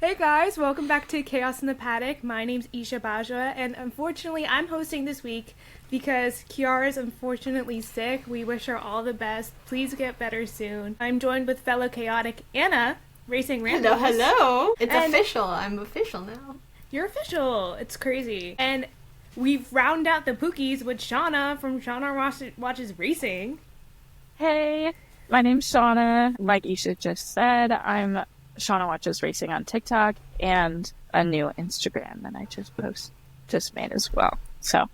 Hey guys, welcome back to Chaos in the Paddock. My name's Isha Bajwa, and unfortunately, I'm hosting this week because Kiara's unfortunately sick. We wish her all the best. Please get better soon. I'm joined with fellow Chaotic Ana, racing randos. Hello. It's And official. I'm official now. You're official. It's crazy. And we've rounded out the Pookies with Shana from Shana Watches Racing. Hey, my name's Shana. Like Isha just said, I'm Shana Watches Racing on TikTok and a new Instagram that I just made as well. So,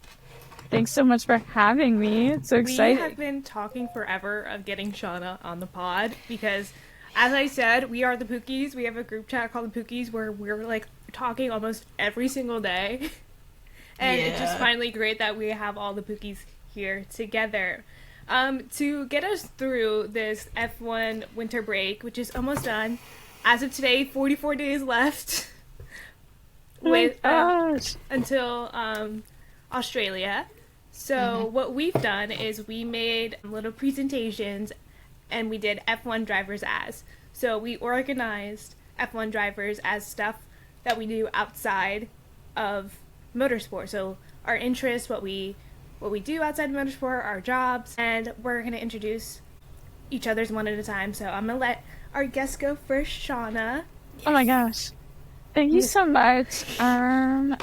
thanks so much for having me. It's so exciting. We have been talking forever of getting Shana on the pod because, as I said, we are the Pookies. We have a group chat called the Pookies where we're like talking almost every single day. And it's just finally great that we have all the Pookies here together. To get us through this F1 winter break, which is almost done. As of today, 44 days left with until Australia. So what we've done is we made little presentations and we did F1 drivers as. So we organized F1 drivers as stuff that we do outside of motorsport. So our interests, what we do outside motorsport, our jobs, and we're going to introduce each other's one at a time. So I'm going to let our guest go first, Shana. Oh my gosh. Thank you so much.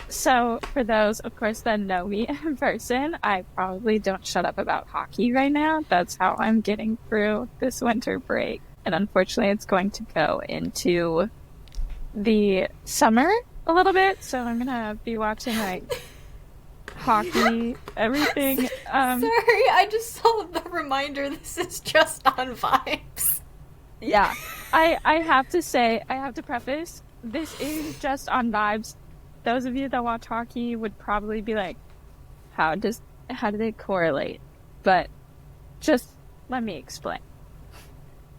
So for those, of course, that know me in person, I probably don't shut up about hockey right now. That's how I'm getting through this winter break. And unfortunately, it's going to go into the summer a little bit. So I'm going to be watching like hockey, everything. Sorry, I just saw the reminder. This is just on vibes. Yeah, I have to preface, this is just on vibes. Those of you that watch hockey would probably be like, how do they correlate? But just let me explain.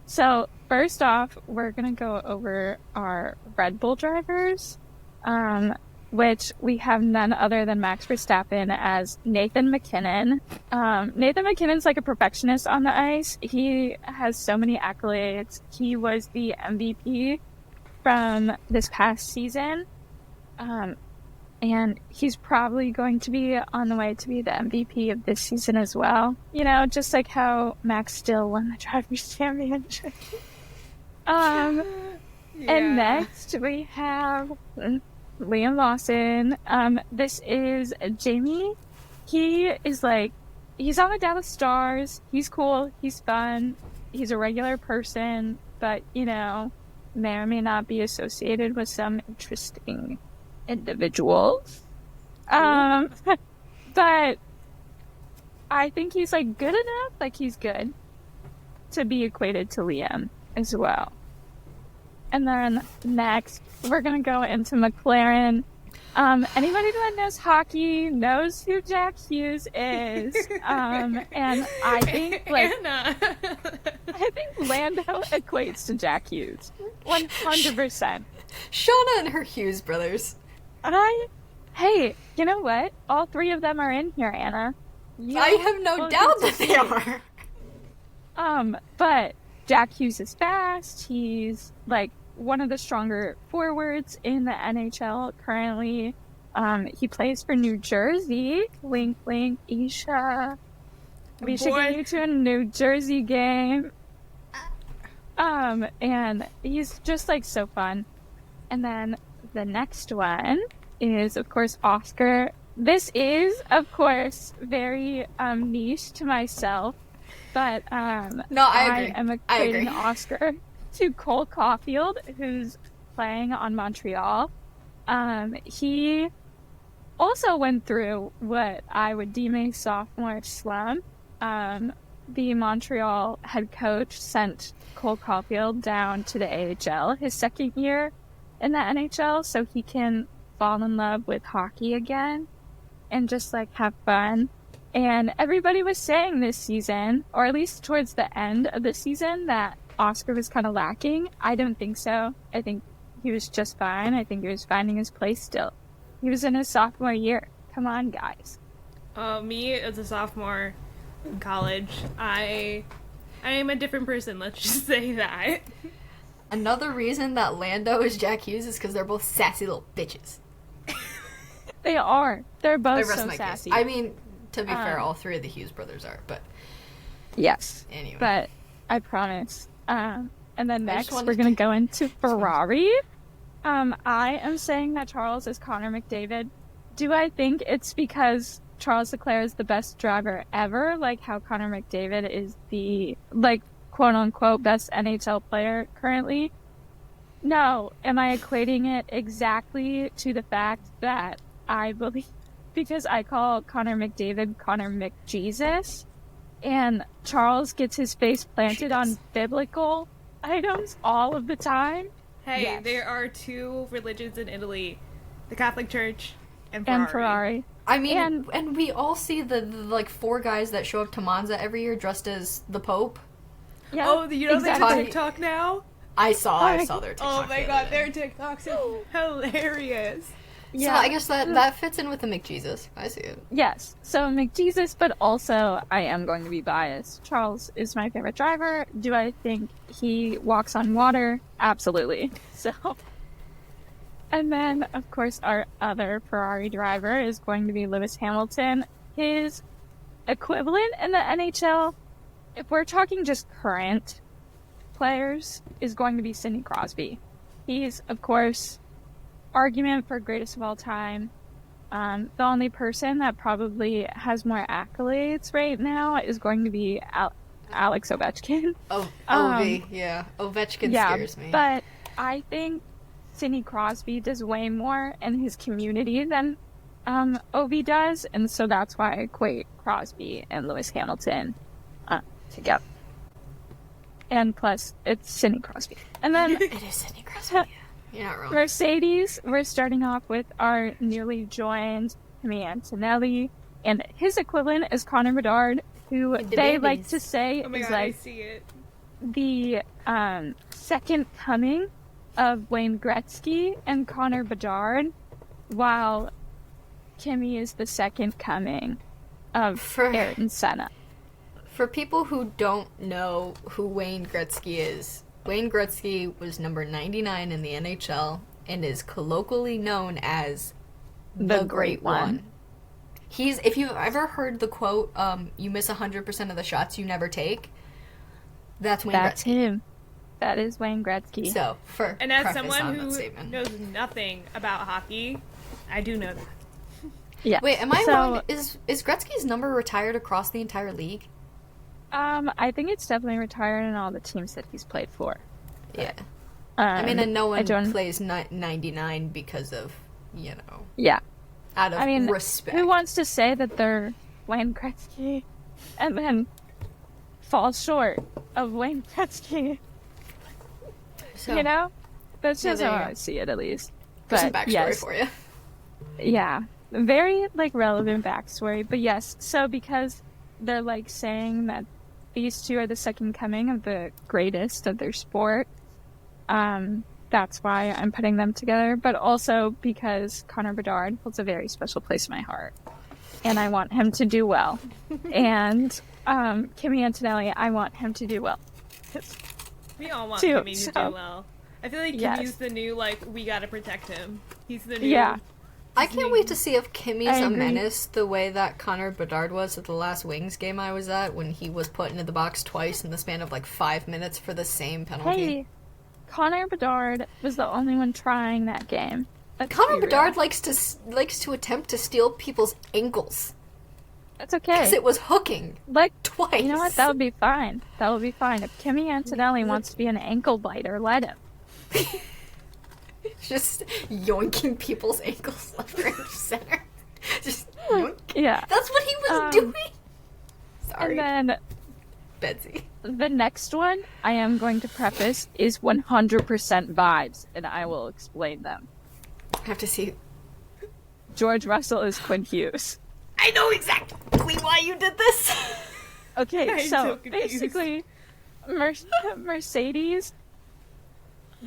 So first off, we're gonna go over our Red Bull drivers, which we have none other than Max Verstappen as Nathan McKinnon. Nathan McKinnon's like a perfectionist on the ice. He has so many accolades. He was the MVP from this past season. And he's probably going to be on the way to be the MVP of this season as well. You know, just like how Max still won the Drivers' Championship. And next we have Liam Lawson. This is Jamie. He is like, he's on the Dallas Stars. He's cool. He's fun. He's a regular person, but, you know, may or may not be associated with some interesting individuals. But I think he's like good enough. Like he's good to be equated to Liam as well. And then next, we're going to go into McLaren. Anybody that knows hockey knows who Jack Hughes is. And I think, like, I think Lando equates to Jack Hughes. 100%. Shana and her Hughes brothers. Hey, you know what? All three of them are in here, Anna. I have no doubt that they are. But Jack Hughes is fast. He's like one of the stronger forwards in the NHL currently. He plays for New Jersey. Wink, wink, Isha. We should get you to a New Jersey game. And he's just like so fun. And then the next one is, of course, Oscar. This is, of course, very niche to myself. But no, I agree. am equating Oscar to Cole Caulfield, who's playing on Montreal. He also went through what I would deem a sophomore slump. The Montreal head coach sent Cole Caulfield down to the AHL his second year in the NHL so he can fall in love with hockey again and just like have fun. And everybody was saying this season, or at least towards the end of the season, that Oscar was kind of lacking. I don't think so. I think he was just fine. I think he was finding his place still. He was in his sophomore year. Come on, guys. Me as a sophomore in college, I am a different person, let's just say that. Another reason that Lando is Jack Hughes is because they're both sassy little bitches. They are. They're I both rest so my sassy. case. I mean, to be fair, all three of the Hughes brothers are, but Yes. anyway. But I promise. And then I just next, wanted we're going to- to go into Ferrari. I am saying that Charles is Connor McDavid. Do I think it's because Charles Leclerc is the best driver ever, like how Connor McDavid is the, like, quote-unquote best NHL player currently? No. Am I equating it exactly to the fact that I believe, because I call Connor McDavid Connor McJesus, and Charles gets his face planted on biblical items all of the time? Hey, Yes. there are two religions in Italy: the Catholic Church and Ferrari. And Ferrari. I mean, And- and we all see the like 4 guys that show up to Monza every year dressed as the Pope. Yeah, Oh, you know exactly. they have TikTok now? I saw their TikTok. Oh my the god, other their day. TikToks are hilarious. Yeah. So I guess that fits in with the McJesus. I see it. Yes. So McJesus, but also I am going to be biased. Charles is my favorite driver. Do I think he walks on water? Absolutely. So, and then of course our other Ferrari driver is going to be Lewis Hamilton. His equivalent in the NHL, if we're talking just current players, is going to be Sidney Crosby. He's, of course, argument for greatest of all time. The only person that probably has more accolades right now is going to be Alex Ovechkin. Oh, yeah. Ovechkin scares me. But I think Sidney Crosby does way more in his community than Ovi does, and so that's why I equate Crosby and Lewis Hamilton together. And plus, it's Sidney Crosby. And then It is Sidney Crosby. You're not wrong. Mercedes, we're starting off with our newly joined Kimi Antonelli, and his equivalent is Connor Bedard, who The they babies. like to say Oh my is god, I like see it. the second coming of Wayne Gretzky and Connor Bedard, while Kimi is the second coming of For- Ayrton Senna. For people who don't know who Wayne Gretzky is, Wayne Gretzky was number 99 in the NHL and is colloquially known as The Great One. He's, if you've ever heard the quote, you miss 100% of the shots you never take, that's Wayne That's Gretzky. him. That is Wayne Gretzky. So, for And as preface someone on that who statement. knows nothing about hockey, I do know that. Yeah. Wait, am I So, wrong? Is Gretzky's number retired across the entire league? I think it's definitely retired in all the teams that he's played for. Yeah. I mean, and no I one don't- plays 99 because of, you know, Yeah. out of I mean, respect. who wants to say that they're Wayne Gretzky and then fall short of Wayne Gretzky? So, You know? That's Yeah, just there how you I go. see it, at least. there's some But, backstory yes. for you. Yeah. Very, like, relevant backstory. But yes, so because they're, like, saying that these two are the second coming of the greatest of their sport, that's why I'm putting them together. But also because Connor Bedard holds a very special place in my heart. And I want him to do well. And Kimi Antonelli, I want him to do well. We all want Too, Kimmy to so- do well. I feel like Yes. Kimmy's the new, like, we gotta protect him. He's the new... Yeah. I can't wait to see if Kimmy's I a agree. menace the way that Connor Bedard was at the last Wings game I was at when he was put into the box twice in the span of like 5 minutes for the same penalty. Hey, Connor Bedard was the only one trying that game. Let's Connor be real. Bedard likes to attempt to steal people's ankles That's okay. because it was hooking Like, twice. you know what? That would be fine. That would be fine. If Kimi Antonelli wants to be an ankle biter, let him. Just yoinking people's ankles left, right, and center. Just yoink. Yeah. That's what he was Um, doing. Sorry, And then Betsy. the next one I am going to preface is 100% vibes, and I will explain them. I have to see. George Russell is Quinn Hughes. I know exactly why you did this. Okay, I'm so so confused. basically, Mercedes.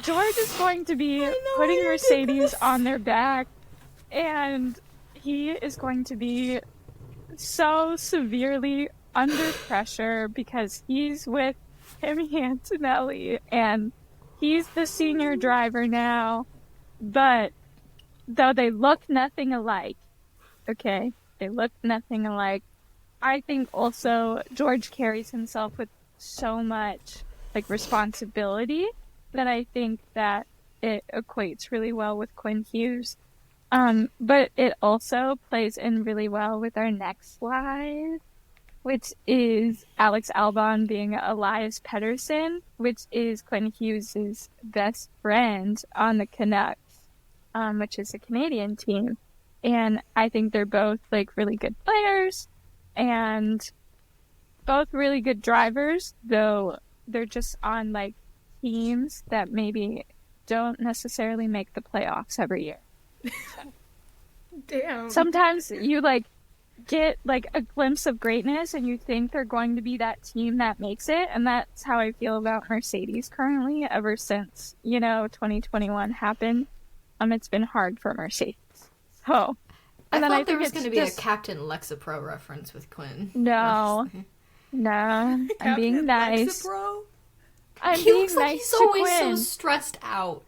George is going to be why putting you did Mercedes this. on their back, and he is going to be so severely under pressure because he's with Kimi Antonelli, and he's the senior driver now, but though they look nothing alike, okay? They look nothing alike. I think also George carries himself with so much like responsibility that I think that it equates really well with Quinn Hughes. But it also plays in really well with our next slide, which is Alex Albon being Elias Pettersson, which is Quinn Hughes' best friend on the Canucks, which is a Canadian team. And I think they're both like really good players and both really good drivers, though they're just on like teams that maybe don't necessarily make the playoffs every year. Damn. Sometimes you like get like a glimpse of greatness and you think they're going to be that team that makes it, and that's how I feel about Mercedes currently ever since, 2021 happened. It's been hard for Mercedes. So I thought there was going to be a Captain Lexapro reference with Quinn. No, I'm being nice. Lexapro? I'm He being looks like nice he's to always Quinn. so stressed out.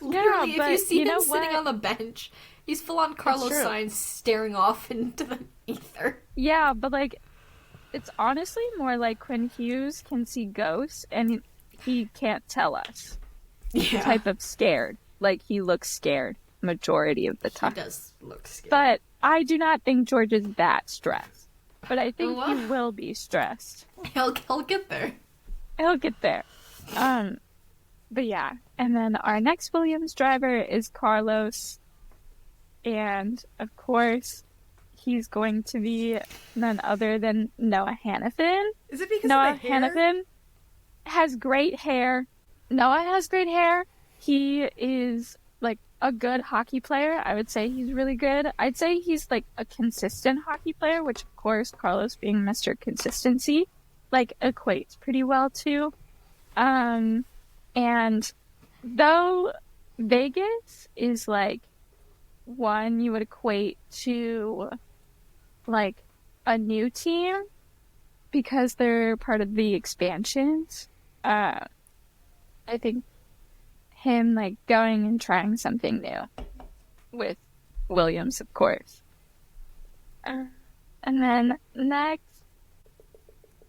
Yeah, Literally, but if you see you him know sitting what? on the bench, he's full on Carlos true. Sainz staring off into the ether. Yeah, but like, it's honestly more like Quinn Hughes can see ghosts and he can't tell us. Yeah. Type of scared. Like, he looks scared majority of the He time. does look scary. But I do not think George is that stressed. But I think What? he will be stressed. He'll get there. He'll get there. But yeah. And then our next Williams driver is Carlos. And, of course, he's going to be none other than Noah Hannafin. Is it because Noah of the hair? Hannafin has great hair. Noah has great hair. He is, like, a good hockey player. I would say he's really good. I'd say he's, like, a consistent hockey player, which, of course, Carlos being Mr. Consistency, like, equates pretty well to. And though Vegas is, like, one you would equate to, like, a new team because they're part of the expansions, I think him, like, going and trying something new with Williams, of course. And then next,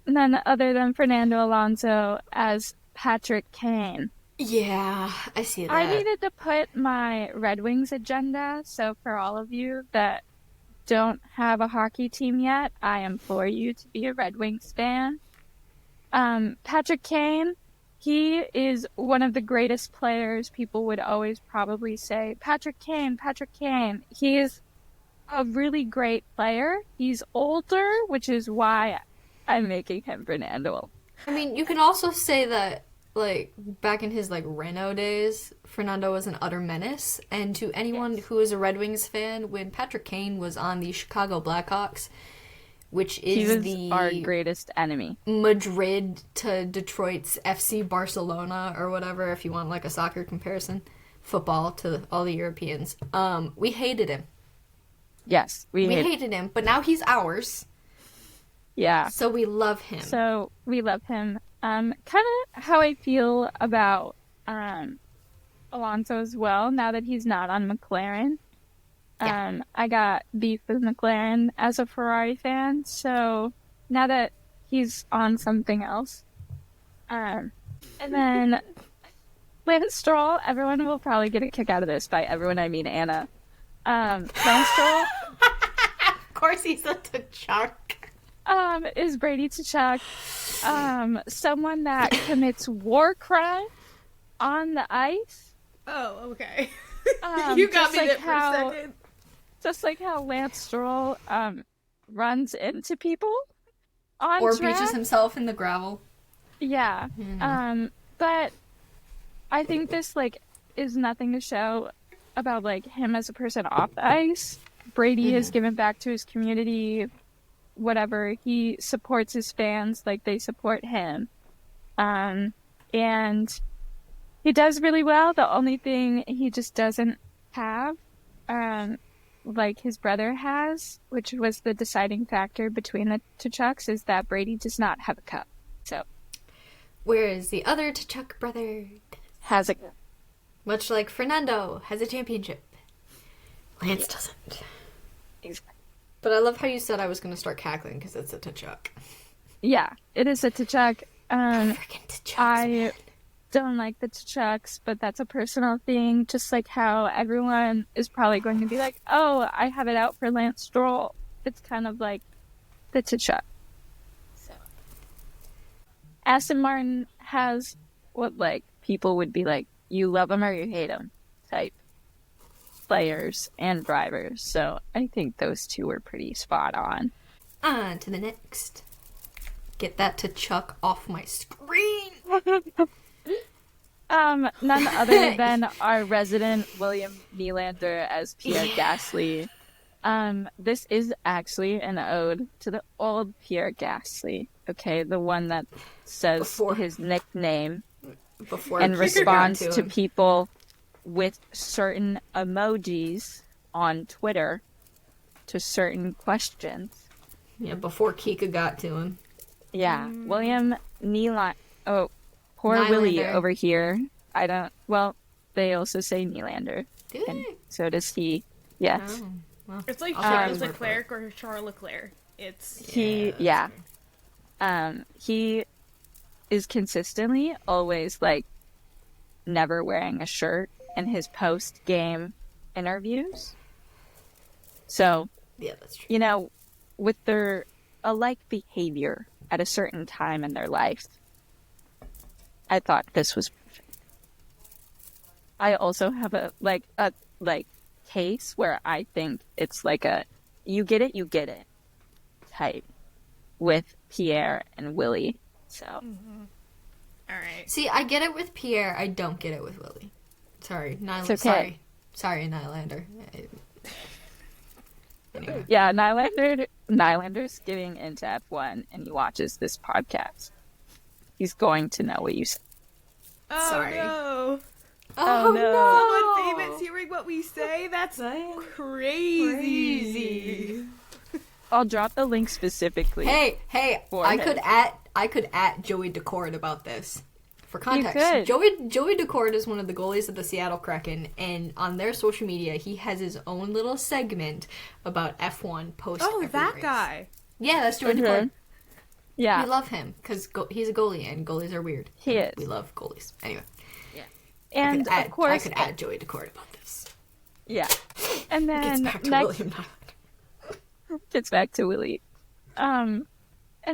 none other than Fernando Alonso as Patrick Kane. Yeah, I see that. I needed to put my Red Wings agenda, so for all of you that don't have a hockey team yet, I implore you to be a Red Wings fan. Patrick Kane, he is one of the greatest players. People would always probably say, Patrick Kane. He is a really great player. He's older, which is why I'm making him Fernando. I mean, you can also say that, like, back in his, like, Renault days, Fernando was an utter menace. And to anyone who is a Red Wings fan, when Patrick Kane was on the Chicago Blackhawks, which is our greatest enemy. Madrid to Detroit's FC Barcelona or whatever, if you want, like, a soccer comparison. Football to all the Europeans. We hated him. Yes, we hated him, but now he's ours. Yeah. So we love him. So we love him. Kind of how I feel about Alonso as well, now that he's not on McLaren. Yeah. I got beef with McLaren as a Ferrari fan, so now that he's on something else. And then Lance Stroll, everyone will probably get a kick out of this. By everyone, I mean Anna. Lance Stroll... Of course he's a T'Chak. Is Brady T'Chak someone that commits war crime on the ice? Oh, okay. You got me there for a second. Just like how Lance Stroll runs into people on Or track. beaches himself in the gravel. Yeah. But I think this, like, is nothing to show about, like, him as a person off the ice. Brady has given back to his community, whatever. He supports his fans like they support him. And he does really well. The only thing he just doesn't have, like his brother has, which was the deciding factor between the T'Chucks, is that Brady does not have a cup. So, Whereas the other T'Chak brother does. has a Much like Fernando has a championship. Lance doesn't. Exactly. But I love how you said I was going to start cackling because it's a T'Chuk. Yeah, it is a T'Chuk. Freaking T'Chuks, I man. don't like the T'Chuks, but that's a personal thing. Just like how everyone is probably going to be like, "Oh, I have it out for Lance Stroll." It's kind of like the T'Chuk. So, Aston Martin has what like people would be like, "You love him or you hate him," type players and drivers. So I think those two were pretty spot on. On to the next. Get that T'Chuk off my screen. None other than our resident William Nylander as Pierre Gasly. This is actually an ode to the old Pierre Gasly. Okay, the one that says his nickname and responds to people with certain emojis on Twitter to certain questions. Yeah, before Kika got to him. Yeah, William Nylander. Oh, poor Nylander. Willie over here. I don't. Well, they also say Nylander, Do and they? so does he. Yes, Oh, well. It's like I'll Charles take his word for Leclerc or Charles Leclerc. It's he. Yeah, he is consistently always like never wearing a shirt in his post-game interviews. So, Yeah, that's true. you know, with their alike behavior at a certain time in their life, I thought this was perfect. I also have a case where I think it's like a you get it type with Pierre and Willie. So all right. See, I get it with Pierre. I don't get it with Willie. Sorry, Nylander. It's okay. Sorry, Nylander. Anyway. yeah, Nylander's getting into F1 and he watches this podcast. He's going to know what you said. Oh, Sorry. no. Oh, no. Someone famous hearing what we say? That's crazy. I'll drop the link specifically. Hey, For I him. could at Joey Decord about this. For could. context, Joey Decord is one of the goalies of the Seattle Kraken, and on their social media, he has his own little segment about F1 post. Oh, every that race. guy. Yeah, that's Joey Decord. Yeah, We love him because he's a goalie, and goalies are weird. He is. We love goalies. Anyway, and I of course, could add Joey Decord about this. yeah. And Gets then back to next William Nylander. gets back to Willie. And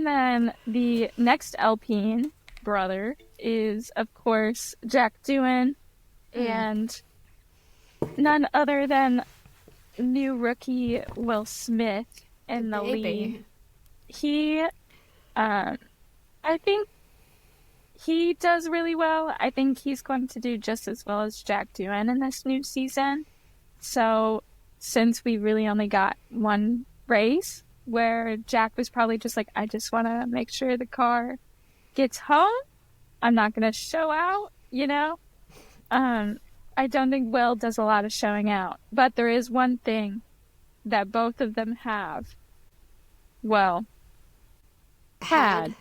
then the next Alpine brother is, of course, Jack Doohan, and none other than new rookie Will Smith in the Baby. lead. He, I think he does really well. I think he's going to do just as well as Jack Doohan in this new season. So, since we really only got one race where Jack was probably just like, I just want to make sure the car gets home. I'm not going to show out, you know? I don't think Will does a lot of showing out. But there is one thing that both of them have. Well, had.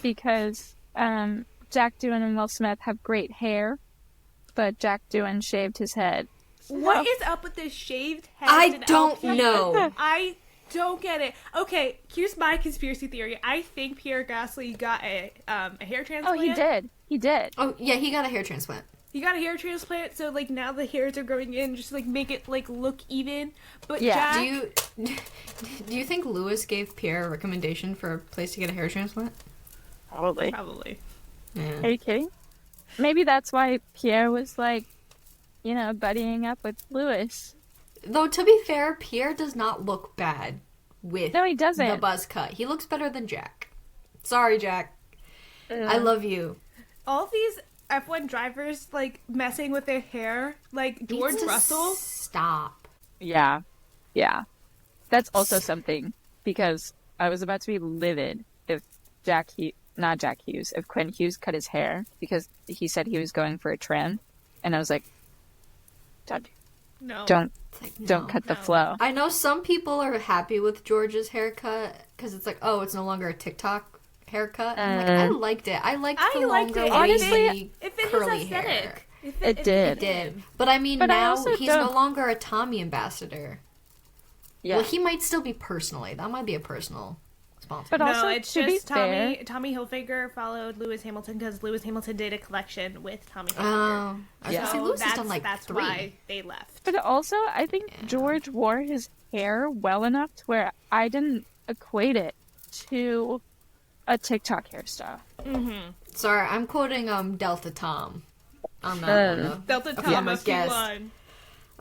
Because Jack Doohan and Will Smith have great hair, but Jack Doohan shaved his head. What is up with this shaved head? I and don't Alpine? know. I don't get it. Okay, here's my conspiracy theory. I think Pierre Gasly got a hair Oh, transplant. he did. He did. Oh yeah, he got a hair transplant. He got a hair transplant, so like now the hairs are growing in, just to, like make it like look even. But Yeah. Jack, Do you think Lewis gave Pierre a recommendation for a place to get a hair transplant? Probably. probably. Yeah. Are you kidding? Maybe that's why Pierre was like, you know, buddying up with Lewis. Though to be fair, Pierre does not look bad with No, he doesn't. the buzz cut. He looks better than Jack. Sorry, Jack. I love you. All these F1 drivers like messing with their hair, like George Need to Russell. Stop. Yeah. Yeah. That's also something, because I was about to be livid if if Quinn Hughes cut his hair, because he said he was going for a trim, and I was like, No. don't It's like, don't no. cut the No. flow. I know some people are happy with George's haircut because it's like, oh, it's no longer a TikTok haircut. I'm like, I liked it. I liked the longer, Honestly, wavy, it fit his curly aesthetic. hair. It did. It did. But I mean, But I now also he's no don't- longer a Tommy ambassador. Yeah. Well, he might still be personally. That might be a personal sponsor. But also, No, it's to be just fair, Tommy Hilfiger followed Lewis Hamilton because Lewis Hamilton did a collection with Tommy Hilfiger. Oh. I was Yeah. gonna say, Lewis has done like that's 3. why they left. but also, I think George wore his hair well enough to where I didn't equate it to a TikTok hairstyle. Sorry, I'm quoting Delta Tom on that one. Delta former Thomas, guest. won.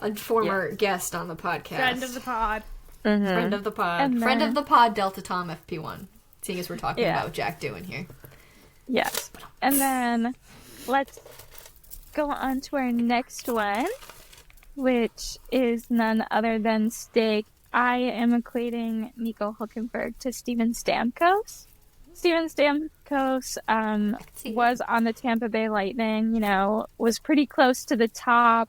A former guest on the podcast. Friend of the pod. Friend of the pod. And Friend then- of the pod, Delta Tom FP1. Seeing as we're talking Yeah. about Jack doing here. Yes. And then let's go on to our next one, which is none other than Steak. I am equating Nico Hulkenberg to Steven Stamkos. Steven Stamkos see was on the Tampa Bay Lightning, was pretty close to the top,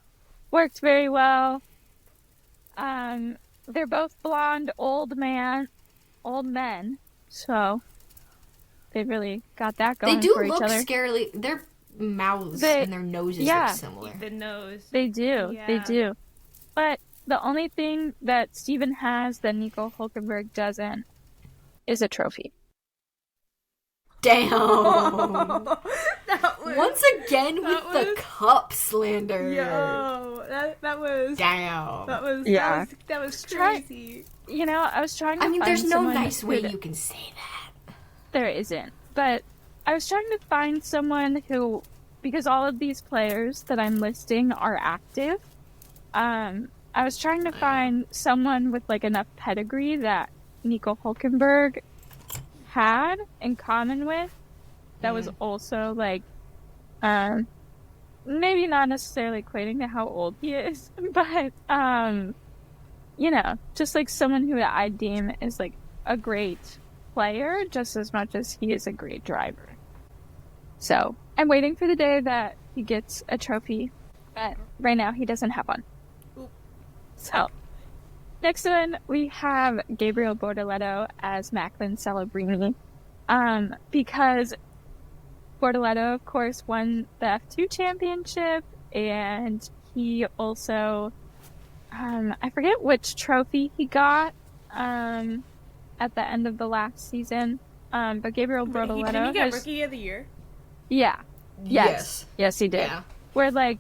worked very well. They're both blonde old men, so they really got that going They do for look each other. scarily. Their mouths They- and their noses yeah. look similar. The nose. They do. They Yeah. do. But the only thing that Steven has that Nico Hulkenberg doesn't is a trophy. Damn. That was, Once again with that the was- cup slander. Yo, that was Damn. Yeah. that was Try- crazy. I was trying to I mean, find there's no someone nice way who- you can say that. There isn't. But I was trying to find someone who, because all of these players that I'm listing are active, I was trying to find someone with like enough pedigree that Nico Hulkenberg had in common with that was also like maybe not necessarily equating to how old he is, but just like someone who I deem is like a great player just as much as he is a great driver. So I'm waiting for the day that he gets a trophy, but right now he doesn't have one. Oop. So next one we have Gabriel Bortoleto as Macklin Celebrini, because Bortoleto, of course, won the F2 championship, and he also, I forget which trophy he got at the end of the last season, but Gabriel Bortoleto Did he get has... Rookie of the Year? Yeah. Yes, he did. Yeah. Where, like,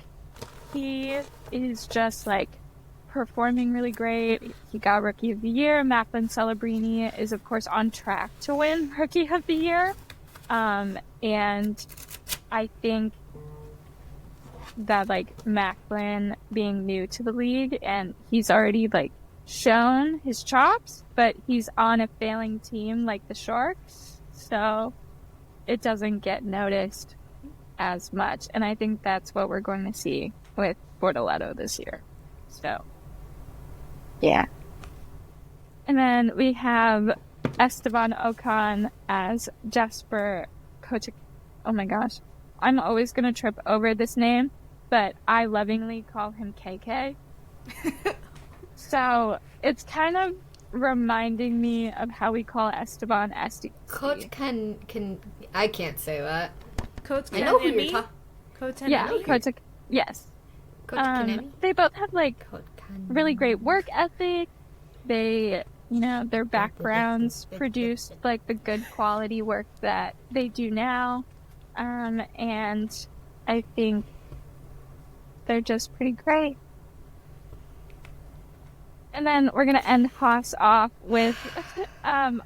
he is just, like, performing really great. He got Rookie of the Year. Macklin Celebrini is, of course, on track to win Rookie of the Year. And I think that, like, Macklin being new to the league, and he's already, like, shown his chops, but he's on a failing team like the Sharks, so it doesn't get noticed as much. And I think that's what we're going to see with Bortoleto this year. So, yeah. And then we have Esteban Ocon as Jasper Kochik. Oh my gosh. I'm always going to trip over this name, but I lovingly call him KK. So, it's kind of reminding me of how we call Esteban Esti. Coach can I can't say that. Coach I know who you're talking. Coach Yeah, Kanemi? Kochik. Yes. Coach Kanemi. They both have, like, Coach Kanemi. really great work ethic. They, their backgrounds produced like the good quality work that they do now. And I think they're just pretty great. And then we're going to end Haas off with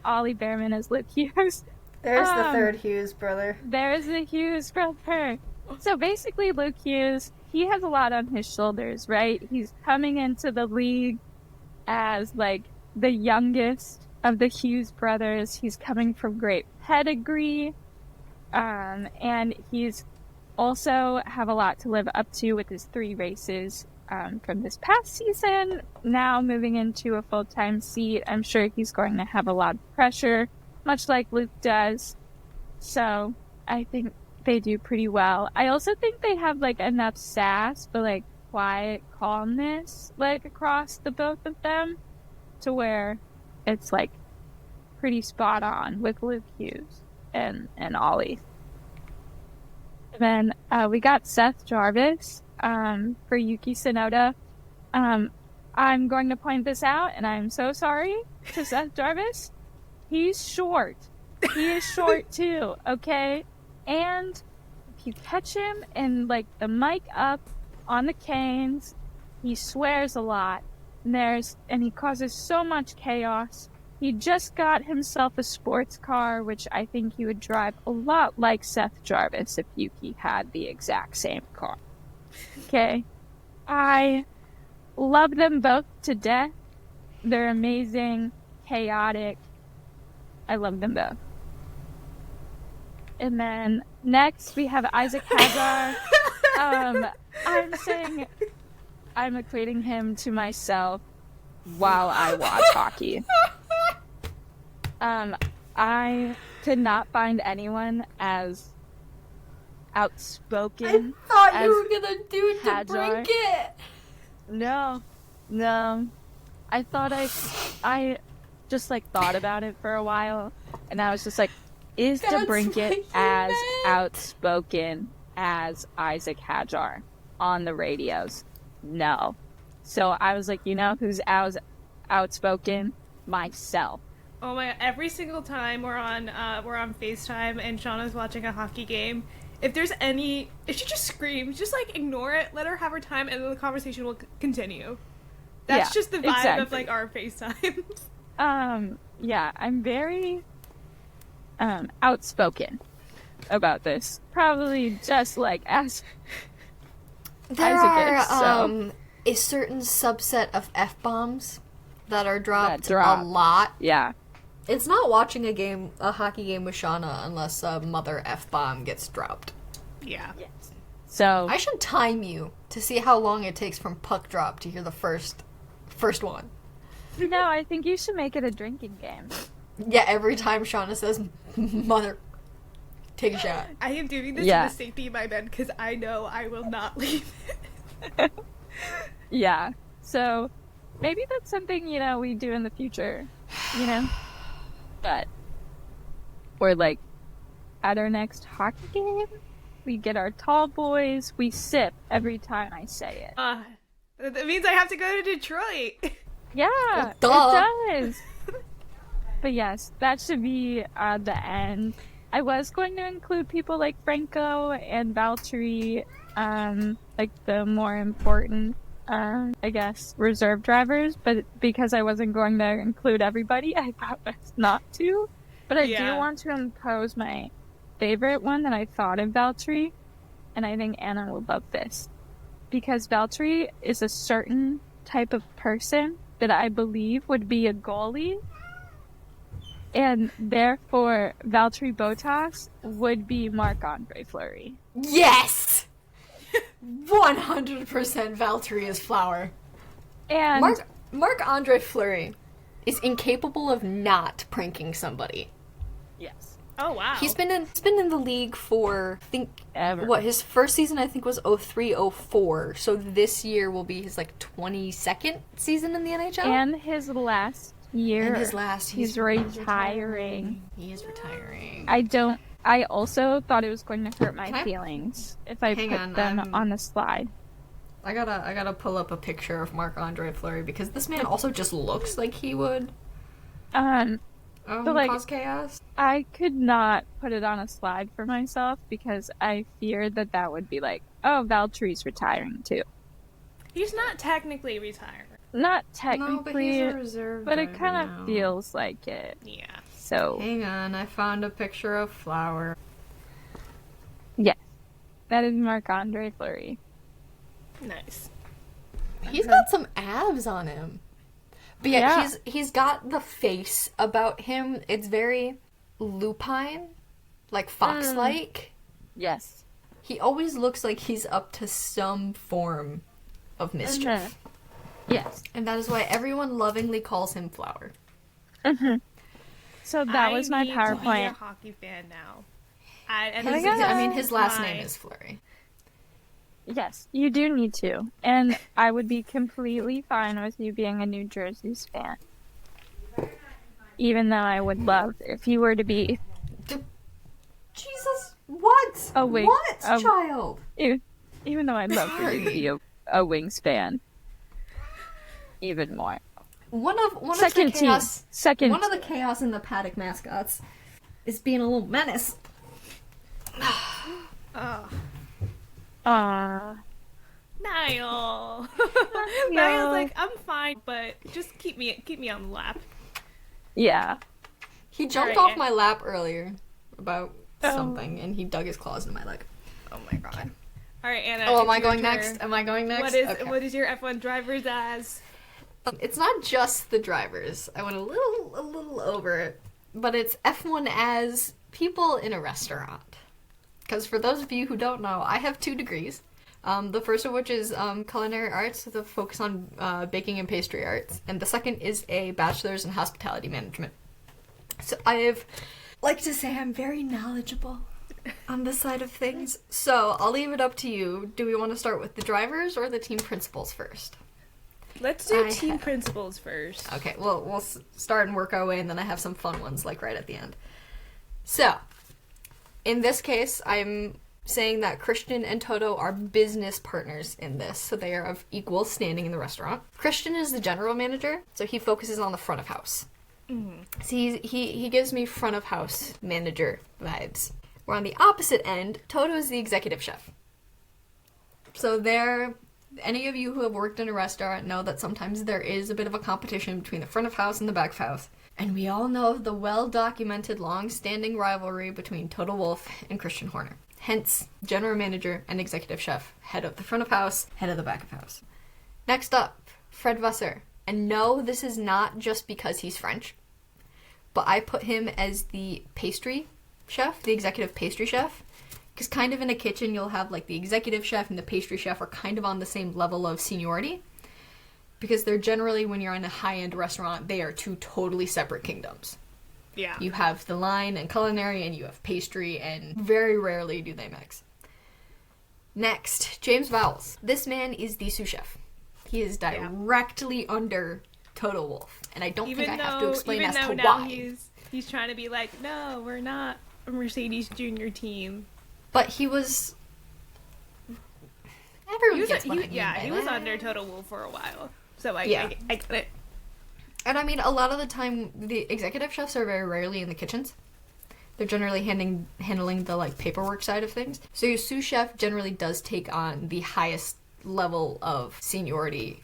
Ollie Behrman as Luke Hughes. There's the third Hughes brother. There's the Hughes brother. So basically, Luke Hughes, he has a lot on his shoulders, right? He's coming into the league as, like, the youngest of the Hughes brothers. He's coming from great pedigree. And he's also have a lot to live up to with his 3 races from this past season. Now moving into a full-time seat, I'm sure he's going to have a lot of pressure, much like Luke does. So I think they do pretty well. I also think they have, like, enough sass, but, like, quiet calmness, like, across the both of them, to where it's, like, pretty spot on with Luke Hughes. and Ollie. And then we got Seth Jarvis for Yuki Tsunoda. I'm going to point this out, and I'm so sorry to Seth Jarvis. He's short. He is short too, okay? And if you catch him and like the mic up on the canes, he swears a lot. And he causes so much chaos. He just got himself a sports car, which I think he would drive a lot like Seth Jarvis if Yuki had the exact same car. Okay? I love them both to death. They're amazing, chaotic. I love them both. And then next we have Isaac Hazard. I'm equating him to myself while I watch hockey. I could not find anyone as outspoken. I thought as you were gonna do Hajar. DeBrincat. No. I thought I just like thought about it for a while, and I was just like, is That's what DeBrincat you as meant. outspoken as Isaac Hajar on the radios? No. So I was like, you know who's outspoken? Myself. Oh my! Every single time we're on FaceTime and Shauna's watching a hockey game, if she just screams, just like ignore it, let her have her time, and then the conversation will continue. That's Yeah, just the vibe exactly. of like our FaceTimes. Yeah, I'm very outspoken about this. Probably just like as There Isaac is, are so. a certain subset of F-bombs that are dropped That drop. a lot. Yeah. It's not watching a hockey game with Shana unless a mother F-bomb gets dropped. Yeah. So I should time you to see how long it takes from puck drop to hear the first one. no, I think you should make it a drinking game. Yeah, every time Shana says mother, take a shot. I am doing this Yeah. for the safety of my bed because I know I will not leave. Yeah. So maybe that's something, we do in the future, But or like at our next hockey game, we get our tall boys, we sip every time I say it. That means I have to go to Detroit. Yeah, duh. it does. But yes, that should be the end. I was going to include people like Franco and Valtteri, like the more important, I guess, reserve drivers, but because I wasn't going to include everybody, I thought best not to. But I do want to impose my favorite one that I thought of Valtteri, and I think Anna will love this. Because Valtteri is a certain type of person that I believe would be a goalie, and therefore Valtteri Bottas would be Marc-Andre Fleury. Yes! 100% Valtteri is flower. And Marc-Andre Fleury is incapable of not pranking somebody. yes, Oh wow. He's been in the league for, I think, ever. his first season I think was 03-04, so this year will be his 22nd season in the NHL. And his last year. And his last, he's retiring. He is retiring. I also thought it was going to hurt my Can I- feels if I Hang put on, them I'm- on the slide. I gotta pull up a picture of Marc-Andre Fleury because this man also just looks like he would But, cause chaos. I could not put it on a slide for myself because I feared that would be like, oh, Valtteri's retiring too. He's not technically retired. Not No, but technically, he's a reserve but it driver kind now. of feels like it. Yeah. So, Hang on, I found a picture of Flower. yes, that is Marc-Andre Fleury. Nice. He's got some abs on him. But yeah, Yeah. he's got the face about him. It's very lupine, like fox-like. Yes. He always looks like he's up to some form of mischief. Yes. And that is why everyone lovingly calls him Flower. So that was my I need to be a PowerPoint. hockey fan now. And His, God. I mean, his last my- name is Fleury. Yes, you do need to. And I would be completely fine with you being a New Jersey's fan. Even though I would love if you were to be Jesus, what? Oh, wait. What, child? Even though I'd love for you to be a Wings fan. Even more. One of the Second chaos. team. One of the chaos in the Paddock mascots is being a little menace. Oh. Niall. Niall's like, I'm fine, but just keep me on the lap. Yeah. He jumped Alright, off my lap earlier about something, and he dug his claws into my leg. Oh my god. All right, Anna. Oh, am it's I your going turn. next? Am I going next? What is your F1 drivers as? It's not just the drivers. I went a little over it, but it's F1 as people in a restaurant. Because for those of you who don't know, I have 2 degrees. The first of which is culinary arts with a focus on baking and pastry arts, and the second is a bachelor's in hospitality management. So I've like to say I'm very knowledgeable on this side of things. So I'll leave it up to you. Do we want to start with the drivers or the team principals first? Let's do team principals first. Okay, well, we'll start and work our way, and then I have some fun ones, like, right at the end. So, in this case, I'm saying that Christian and Toto are business partners in this, so they are of equal standing in the restaurant. Christian is the general manager, so he focuses on the front of house. Mm-hmm. So he gives me front of house manager vibes. Where on the opposite end, Toto is the executive chef. So any of you who have worked in a restaurant know that sometimes there is a bit of a competition between the front of house and the back of house. And we all know of the well-documented, long-standing rivalry between Toto Wolff and Christian Horner. Hence, general manager and executive chef, head of the front of house, head of the back of house. Next up, Fred Vasseur. And no, this is not just because he's French, but I put him as the pastry chef, the executive pastry chef, because kind of in a kitchen you'll have like the executive chef and the pastry chef are kind of on the same level of seniority, because they're generally, when you're in a high-end restaurant, they are 2 totally separate kingdoms. Yeah. You have the line and culinary, and you have pastry, and very rarely do they mix. Next, James Vowles. This man is the sous chef. He is directly under Toto Wolff, and I don't think I have to explain as to now why. He's trying to be like, no, we're not a Mercedes Junior team. But he was... Everyone gets what I mean by he was that. under Toto Wolff for a while, so I get it. And I mean, a lot of the time, the executive chefs are very rarely in the kitchens. They're generally handling the like paperwork side of things. So your sous chef generally does take on the highest level of seniority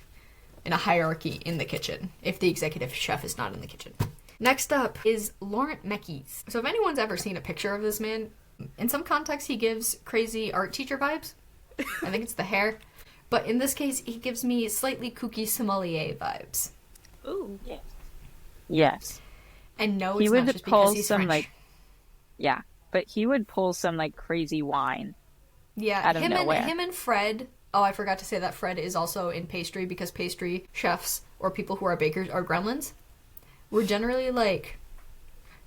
in a hierarchy in the kitchen, if the executive chef is not in the kitchen. Next up is Laurent Mekies. So if anyone's ever seen a picture of this man, in some contexts he gives crazy art teacher vibes. I think it's the hair. But in this case, he gives me slightly kooky sommelier vibes. Ooh. Yes. And no, He it's would not just pull because he's some French. but he would pull some like crazy wine. Yeah, out of nowhere. him and Fred. Oh, I forgot to say that Fred is also in pastry, because pastry chefs or people who are bakers are gremlins. We're generally like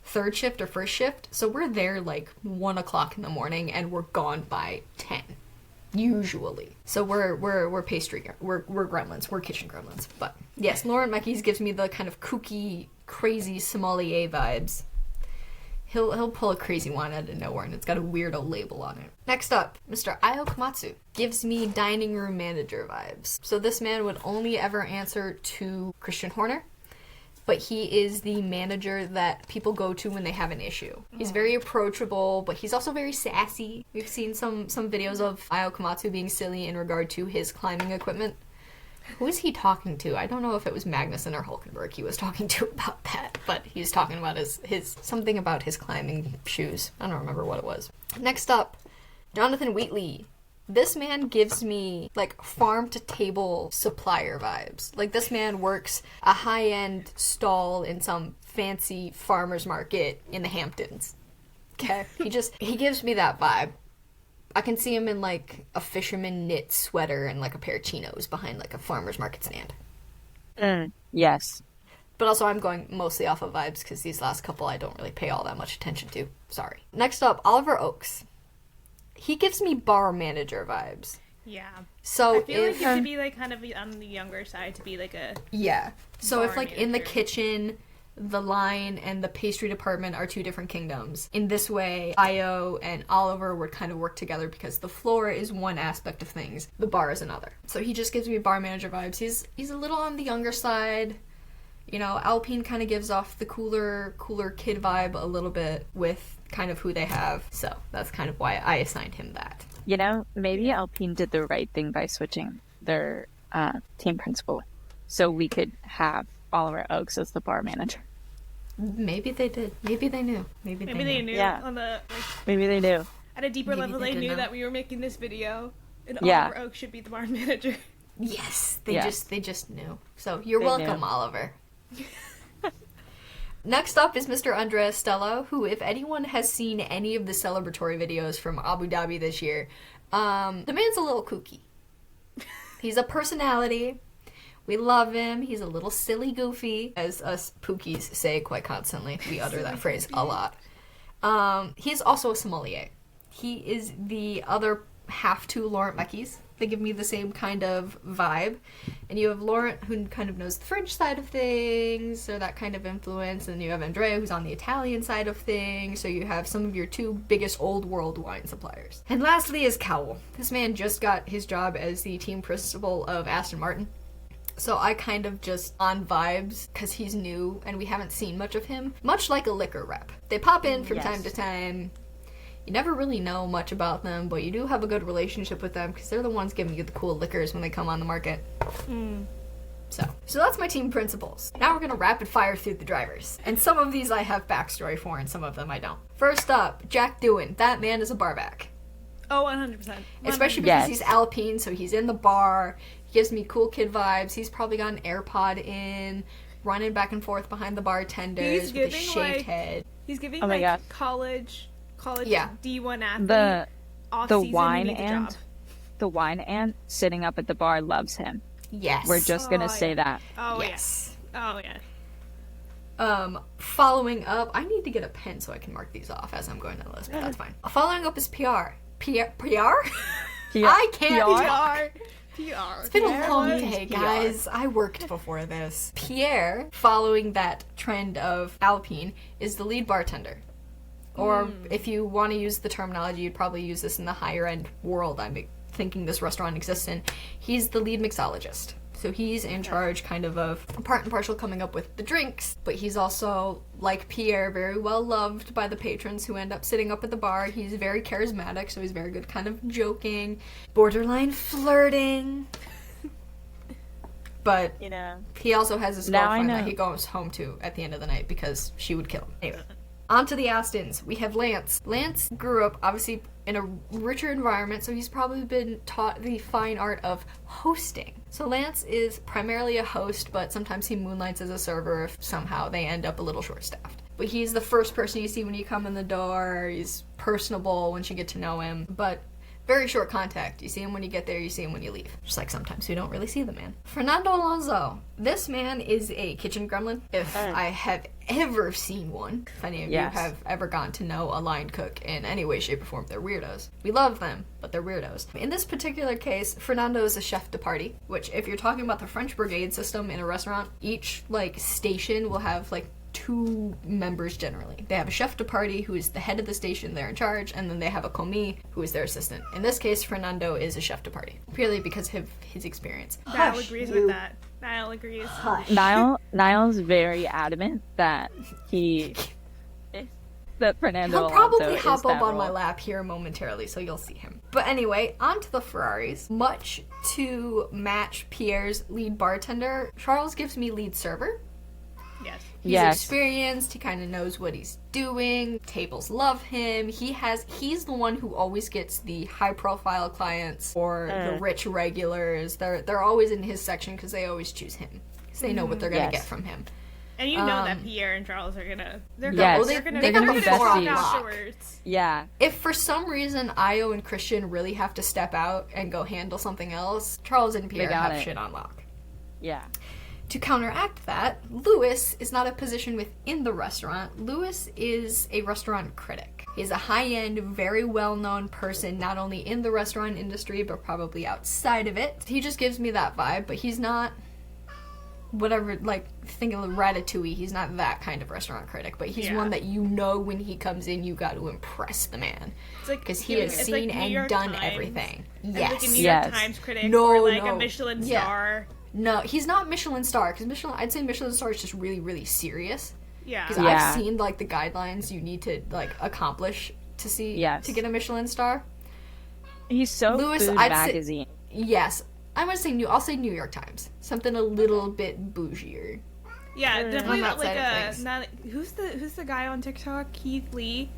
3rd shift or 1st shift, so we're there like 1 o'clock in the morning and we're gone by 10. Usually. So we're pastry, we're gremlins, we're kitchen gremlins. But yes, Laurent Mekies gives me the kind of kooky, crazy sommelier vibes. He'll pull a crazy wine out of nowhere, and it's got a weirdo label on it. Next up, Mr. Ayo Komatsu gives me dining room manager vibes. So this man would only ever answer to Christian Horner, but he is the manager that people go to when they have an issue. He's very approachable, but he's also very sassy. We've seen some videos of Ayo Komatsu being silly in regard to his climbing equipment. Who is he talking to? I don't know if it was Magnussen or Hulkenberg he was talking to about that, but he was talking about his something about his climbing shoes. I don't remember what it was. Next up, Jonathan Wheatley. This man gives me, like, farm-to-table supplier vibes. Like, this man works a high-end stall in some fancy farmer's market in the Hamptons. Okay? He gives me that vibe. I can see him in, like, a fisherman knit sweater and, like, a pair of chinos behind, like, a farmer's market stand. Yes. But also I'm going mostly off of vibes, because these last couple I don't really pay all that much attention to. Sorry. Next up, Oliver Oakes. He gives me bar manager vibes. Yeah. So I feel like it should be like kind of on the younger side to be like a So if like in the manager. kitchen the line and the pastry department are two different kingdoms. In this way, Io and Oliver would kind of work together because the floor is one aspect of things, the bar is another. So he just gives me bar manager vibes. He's a little on the younger side. You know, Alpine kind of gives off the cooler kid vibe a little bit with kind of who they have. So that's kind of why I assigned him that. You know, maybe Alpine did the right thing by switching their team principal so we could have Oliver Oakes as the bar manager. Maybe they did. Maybe they knew. Maybe they knew. Yeah. On the Maybe they knew. at a deeper Maybe level, they they knew did that not. we were making this video, and Yeah. Oliver Oak should be the bar manager. Yes, Yeah. they just knew. So you're They welcome, knew. Oliver. Next up is Mr. Andrea Stella, who, if anyone has seen any of the celebratory videos from Abu Dhabi this year, the man's a little kooky. He's a personality. We love him. He's a little silly goofy, as us Pookies say quite constantly. We utter that phrase a lot. He's also a sommelier. He is the other half to Laurent Mekies. They give me the same kind of vibe. And you have Laurent, who kind of knows the French side of things, or that kind of influence, and you have Andrea, who's on the Italian side of things, so you have some of your two biggest old world wine suppliers. And lastly is Cowell. This man just got his job as the team principal of Aston Martin. So I kind of just on vibes, because he's new and we haven't seen much of him, much like a liquor rep. They pop in from Yes. time to time. You never really know much about them, but you do have a good relationship with them because they're the ones giving you the cool liquors when they come on the market. So that's my team principals. Now we're gonna rapid fire through the drivers. And some of these I have backstory for and some of them I don't. First up, Jack Doohan. That man is a barback. Oh, 100%. Especially Yes. because he's Alpine, so he's in the bar. He gives me cool kid vibes. He's probably got an AirPod in, running back and forth behind the bartenders He's with a giving, shaved like, head. He's giving Oh my God. college Yeah. D1 athlete. The off-season, wine you need the and job. the wine aunt sitting up at the bar loves him. Yes. We're just gonna Oh, say yeah. that. Oh yes. yeah. Oh yeah. Following up, I need to get a pen so I can mark these off as I'm going down the list, but that's fine. Following up is PR. PR? I can't talk. PR. It's been a long PR. day, guys. I worked before this. Pierre, following that trend of Alpine, is the lead bartender. Or if you want to use the terminology, you'd probably use this in the higher end world I'm thinking this restaurant exists in. He's the lead mixologist. So he's in charge kind of part and parcel coming up with the drinks, but he's also, like Pierre, very well loved by the patrons who end up sitting up at the bar. He's very charismatic, so he's very good kind of joking, borderline flirting. But You know. he also has his Now I girlfriend that know. he goes home to at the end of the night because she would kill him. Anyway. On to the Astons. We have Lance. Lance grew up, obviously, in a richer environment, so he's probably been taught the fine art of hosting. So Lance is primarily a host, but sometimes he moonlights as a server if somehow they end up a little short-staffed. But he's the first person you see when you come in the door. He's personable once you get to know him, but very short contact. You see him when you get there, you see him when you leave. Just like sometimes we don't really see the man. Fernando Alonso. This man is a kitchen gremlin, if I have ever seen one. If any of Yes. you have ever gotten to know a line cook in any way, shape, or form, they're weirdos. We love them, but they're weirdos. In this particular case, Fernando is a chef de partie, which if you're talking about the French brigade system in a restaurant, each station will have two members generally. They have a chef de partie who is the head of the station, they're in charge, and then they have a commis who is their assistant. In this case, Fernando is a chef de partie, purely because of his experience. Niall agrees with that. Niall agrees. Niall's very adamant that Fernando He'll probably Alonso is hop up that on my role. lap here momentarily, so you'll see him. But anyway, on to the Ferraris. Much to match Pierre's lead bartender, Charles gives me lead server. Yes. He's Yes. experienced, he kind of knows what he's doing, tables love him, he's the one who always gets the high profile clients or the rich regulars. They're always in his section because they always choose him. Because they know what they're going to Yes. get from him. And you know that Pierre and Charles are gonna. They're Yes. gonna. Oh, They're gonna. they They're got gonna the talk floor on afterwards. Yeah. If for some reason Io and Christian really have to step out and go handle something else, Charles and Pierre got have it. shit on lock. Yeah. To counteract that, Louis is not a position within the restaurant. Louis is a restaurant critic. He's a high-end, very well-known person, not only in the restaurant industry, but probably outside of it. He just gives me that vibe, but he's not whatever, like, think of Ratatouille, he's not that kind of restaurant critic, but he's one that you know when he comes in, you got to impress the man. Because he has seen and done everything. Yes. Like a New York Times critic or like a Michelin star. No, he's not Michelin star, because I'd say Michelin star is just really, really serious. Yeah. Because I've seen, like, the guidelines you need to, like, accomplish to to get a Michelin star. He's so Food Magazine. Yes. I'm gonna say I'll say New York Times. Something a little bit bougier. Yeah, definitely not like not who's the guy on TikTok? Keith Lee.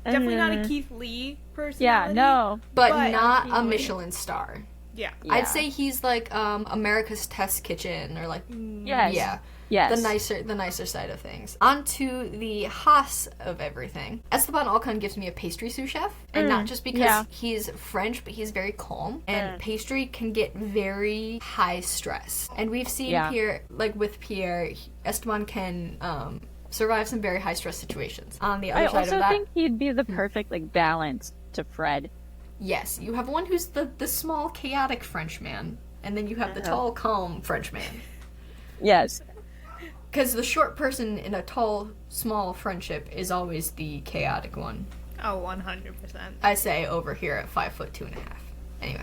Definitely not a Keith Lee personality. Yeah, no. But not a Michelin star. Yeah. I'd say he's like America's Test Kitchen or like Yes. Yeah. Yes. The nicer side of things. On to the Haas of everything. Esteban Alcon gives me a pastry sous chef. And not just because he's French, but he's very calm. And pastry can get very high stress. And we've seen here, like with Pierre, Esteban can survive some very high stress situations. On the other side of that, I also think he'd be the perfect like balance to Fred. Yes, you have one who's the small, chaotic Frenchman. And then you have the tall, calm Frenchman. Yes. Because the short person in a tall, small friendship is always the chaotic one. Oh, 100%. I say over here at 5'2.5". Anyway.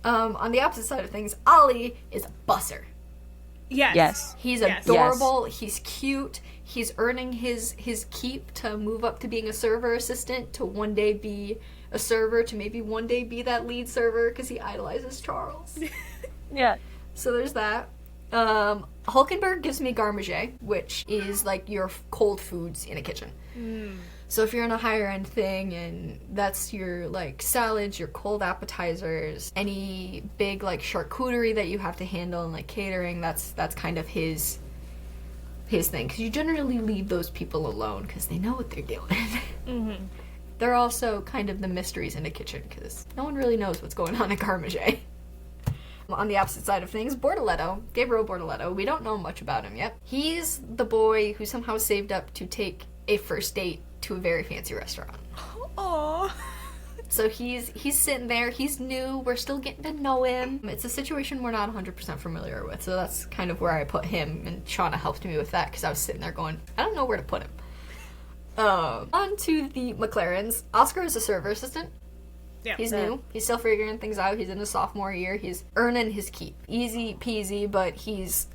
On the opposite side of things, Ollie is a busser. Yes. He's adorable, he's cute, he's earning his keep to move up to being a server assistant, to one day be a server, to maybe one day be that lead server, because he idolizes Charles. Yeah. So there's that. Hulkenberg gives me garde-manger, which is like your cold foods in a kitchen. So if you're in a higher end thing and that's your like salads, your cold appetizers, any big like charcuterie that you have to handle and like catering, that's kind of his thing. Because you generally leave those people alone because they know what they're doing. They're also kind of the mysteries in the kitchen because no one really knows what's going on at garde-manger. On the opposite side of things, Gabriel Bortoletto, we don't know much about him yet. He's the boy who somehow saved up to take a first date to a very fancy restaurant. Aww. So he's sitting there, he's new, we're still getting to know him. It's a situation we're not 100% familiar with, so that's kind of where I put him, and Shana helped me with that, because I was sitting there going, I don't know where to put him. On to the McLarens. Oscar is a server assistant. Yeah. He's new. He's still figuring things out. He's in his sophomore year. He's earning his keep. Easy peasy, but he's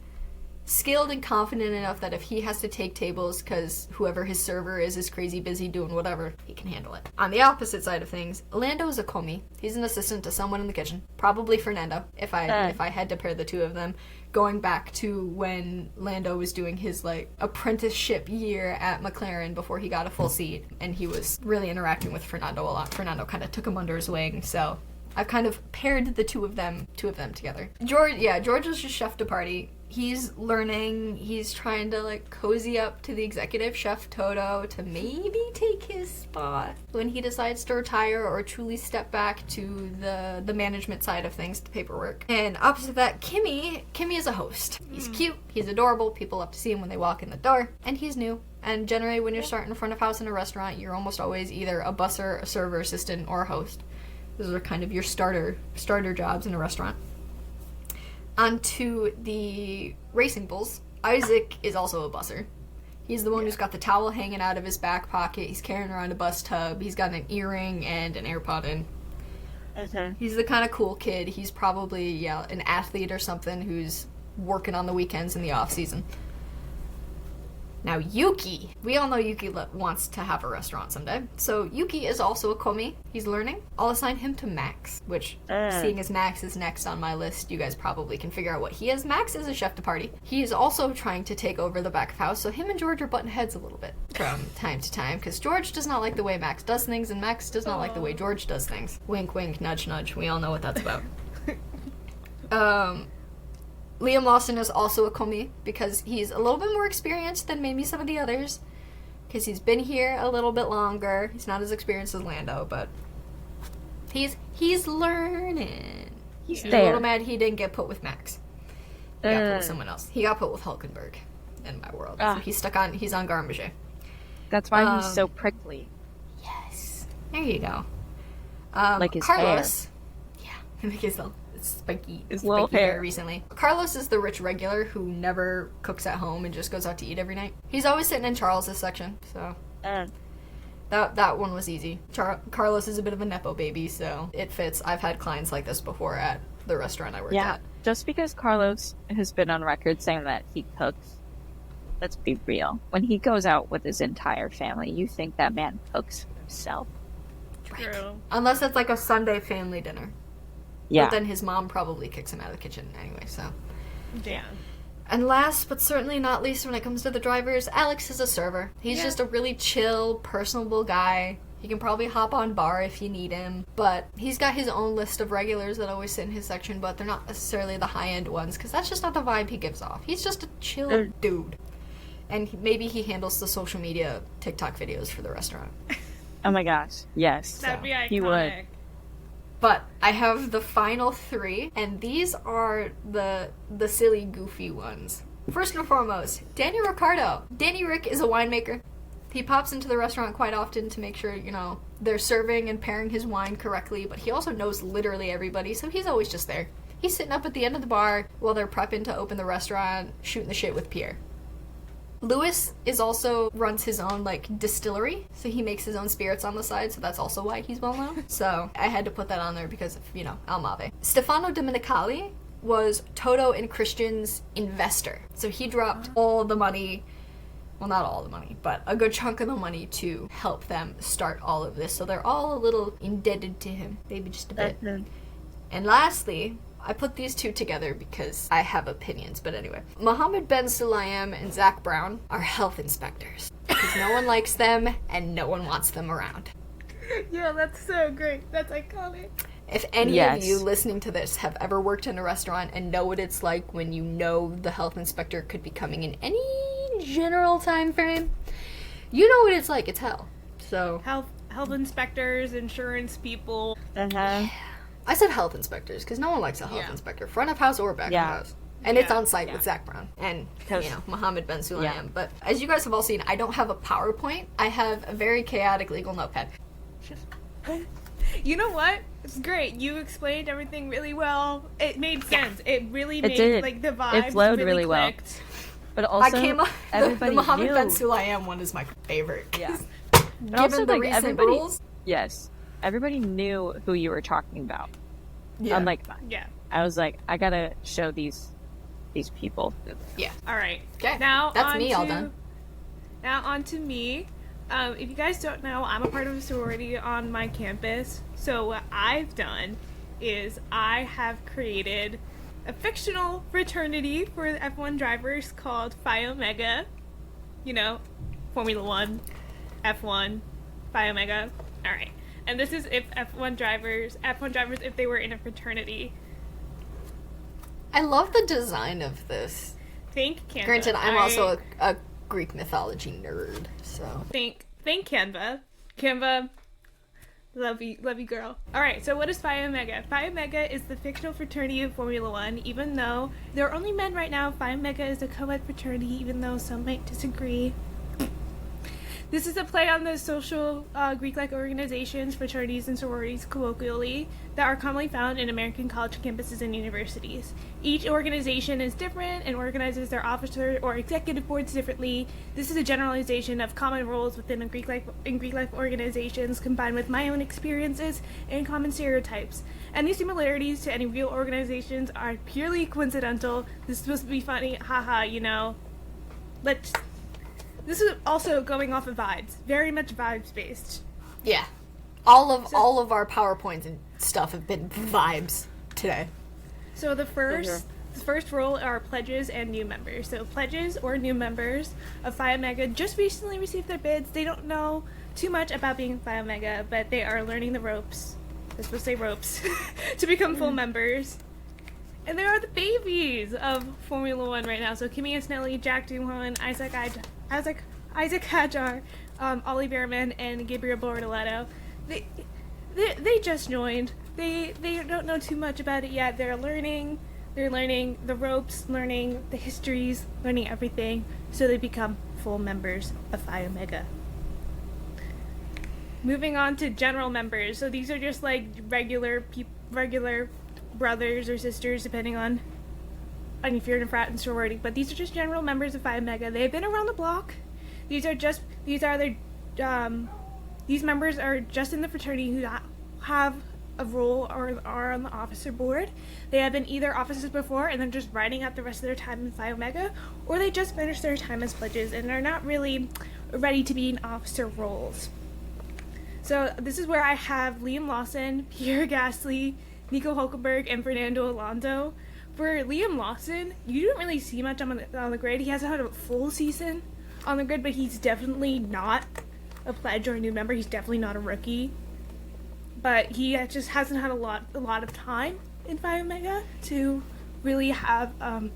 skilled and confident enough that if he has to take tables because whoever his server is crazy busy doing whatever, he can handle it. On the opposite side of things, Lando is a commis. He's an assistant to someone in the kitchen. Probably Fernando, if I had to pair the two of them. Going back to when Lando was doing his like apprenticeship year at McLaren before he got a full seat, and he was really interacting with Fernando a lot. Fernando kind of took him under his wing, so I've kind of paired the two of them together. George is just chef de partie. He's learning, he's trying to like cozy up to the executive chef Toto to maybe take his spot when he decides to retire or truly step back to the management side of things, the paperwork. And opposite that, Kimmy is a host. He's cute, he's adorable, people love to see him when they walk in the door, and he's new. And generally when you're starting in front of house in a restaurant, you're almost always either a busser, a server assistant, or a host. Those are kind of your starter jobs in a restaurant. Onto the racing bulls. Isaac is also a busser. He's the one who's got the towel hanging out of his back pocket. He's carrying around a bus tub. He's got an earring and an AirPod in. He's the kind of cool kid. He's probably an athlete or something who's working on the weekends in the off season. Now, Yuki. We all know Yuki wants to have a restaurant someday. So, Yuki is also a commis. He's learning. I'll assign him to Max, which, seeing as Max is next on my list, you guys probably can figure out what he is. Max is a chef de partie. He is also trying to take over the back of house, so him and George are butting heads a little bit from time to time, because George does not like the way Max does things, and Max does not like the way George does things. Wink, wink, nudge, nudge. We all know what that's about. Liam Lawson is also a commis because he's a little bit more experienced than maybe some of the others. Because he's been here a little bit longer. He's not as experienced as Lando, but he's learning. He's a there. little mad he didn't get put with Max. He got put with someone else. He got put with Hulkenberg in my world. So he's on garde-manger. That's why he's so prickly. Yes. There you go. Like his Carlos. hair. Yeah. Like his spiky, His little spiky hair hair. recently. Carlos is the rich regular who never cooks at home and just goes out to eat every night. He's always sitting in Charles's section, so that one was easy. Carlos is a bit of a nepo baby, so it fits. I've had clients like this before at the restaurant I worked at. Just because Carlos has been on record saying that he cooks, let's be real. When he goes out with his entire family, you think that man cooks himself. True. Unless it's like a Sunday family dinner. Yeah. But then his mom probably kicks him out of the kitchen anyway, so. Yeah. And last but certainly not least when it comes to the drivers, Alex is a server. He's just a really chill, personable guy. He can probably hop on bar if you need him. But he's got his own list of regulars that always sit in his section, but they're not necessarily the high-end ones, because that's just not the vibe he gives off. He's just a chill dude. And maybe he handles the social media TikTok videos for the restaurant. Oh my gosh. Yes. That'd be iconic. He would. But I have the final three, and these are the silly, goofy ones. First and foremost, Danny Ricardo. Danny Rick is a winemaker. He pops into the restaurant quite often to make sure, they're serving and pairing his wine correctly, but he also knows literally everybody, so he's always just there. He's sitting up at the end of the bar while they're prepping to open the restaurant, shooting the shit with Pierre. Lewis runs his own, distillery, so he makes his own spirits on the side, so that's also why he's well known. So I had to put that on there because of, Almave. Stefano Domenicali was Toto and Christian's investor. So he dropped all the money, well, not all the money, but a good chunk of the money to help them start all of this. So they're all a little indebted to him, maybe just a bit. And lastly, I put these two together because I have opinions, but anyway. Mohammed Ben Sulayem and Zach Brown are health inspectors. Because no one likes them and no one wants them around. Yeah, that's so great. That's iconic. If any of you listening to this have ever worked in a restaurant and know what it's like when you know the health inspector could be coming in any general time frame, you know what it's like. It's hell. So Health inspectors, insurance people. I said health inspectors because no one likes a health inspector, front of house or back of house. And it's on site with Zach Brown and, Mohammed Ben Sulayem. Yeah. But as you guys have all seen, I don't have a PowerPoint. I have a very chaotic legal notepad. You know what? It's great. You explained everything really well. It made sense. It really made, the vibe. It flowed really well. But also, the Mohammed Ben Sulayem one is my favorite. Yeah. Given also, the recent rules. Yes. Everybody knew who you were talking about. Yeah. Unlike mine. Yeah. I was like, I gotta show these people. Yeah. All right. Okay. Now that's me all done. Now on to me. If you guys don't know, I'm a part of a sorority on my campus. So what I've done is I have created a fictional fraternity for F1 drivers called Phi Omega. Formula 1, F1, Phi Omega. All right. And this is if F1 drivers, if they were in a fraternity. I love the design of this. Think Canva. Granted, I'm also a Greek mythology nerd, so. Think Canva. Canva, love you girl. Alright, so what is Phi Omega? Phi Omega is the fictional fraternity of Formula 1, even though there are only men right now. Phi Omega is a co-ed fraternity, even though some might disagree. This is a play on the social Greek-like organizations, fraternities, and sororities colloquially that are commonly found in American college campuses and universities. Each organization is different and organizes their officer or executive boards differently. This is a generalization of common roles within Greek-life organizations combined with my own experiences and common stereotypes. Any similarities to any real organizations are purely coincidental. This is supposed to be funny, haha, This is also going off of vibes. Very much vibes based. Yeah. All of our PowerPoints and stuff have been vibes today. So the first rule are pledges and new members. So pledges or new members of Phi Omega just recently received their bids. They don't know too much about being Phi Omega, but they are learning the ropes. I'm supposed to say ropes to become full members. And they are the babies of Formula 1 right now. So Kimi Antonelli, Jack Duhan, Isaac Hadjar, Ollie Behrman, and Gabriel Bortoletto. They just joined. They don't know too much about it yet. They're learning the ropes, learning the histories, learning everything, so they become full members of Phi Omega. Moving on to general members. So these are just regular brothers or sisters, depending on if you're in a frat and sorority. But these are just general members of Phi Omega. They've been around the block. These members are just in the fraternity who have a role or are on the officer board. They have been either officers before and then just riding out the rest of their time in Phi Omega, or they just finished their time as pledges and are not really ready to be in officer roles. So this is where I have Liam Lawson, Pierre Gasly, Nico Hulkenberg, and Fernando Alonso. For Liam Lawson, you don't really see much on the grid. He hasn't had a full season on the grid, but he's definitely not a pledge or a new member. He's definitely not a rookie. But he just hasn't had a lot of time in Phi Omega to really have a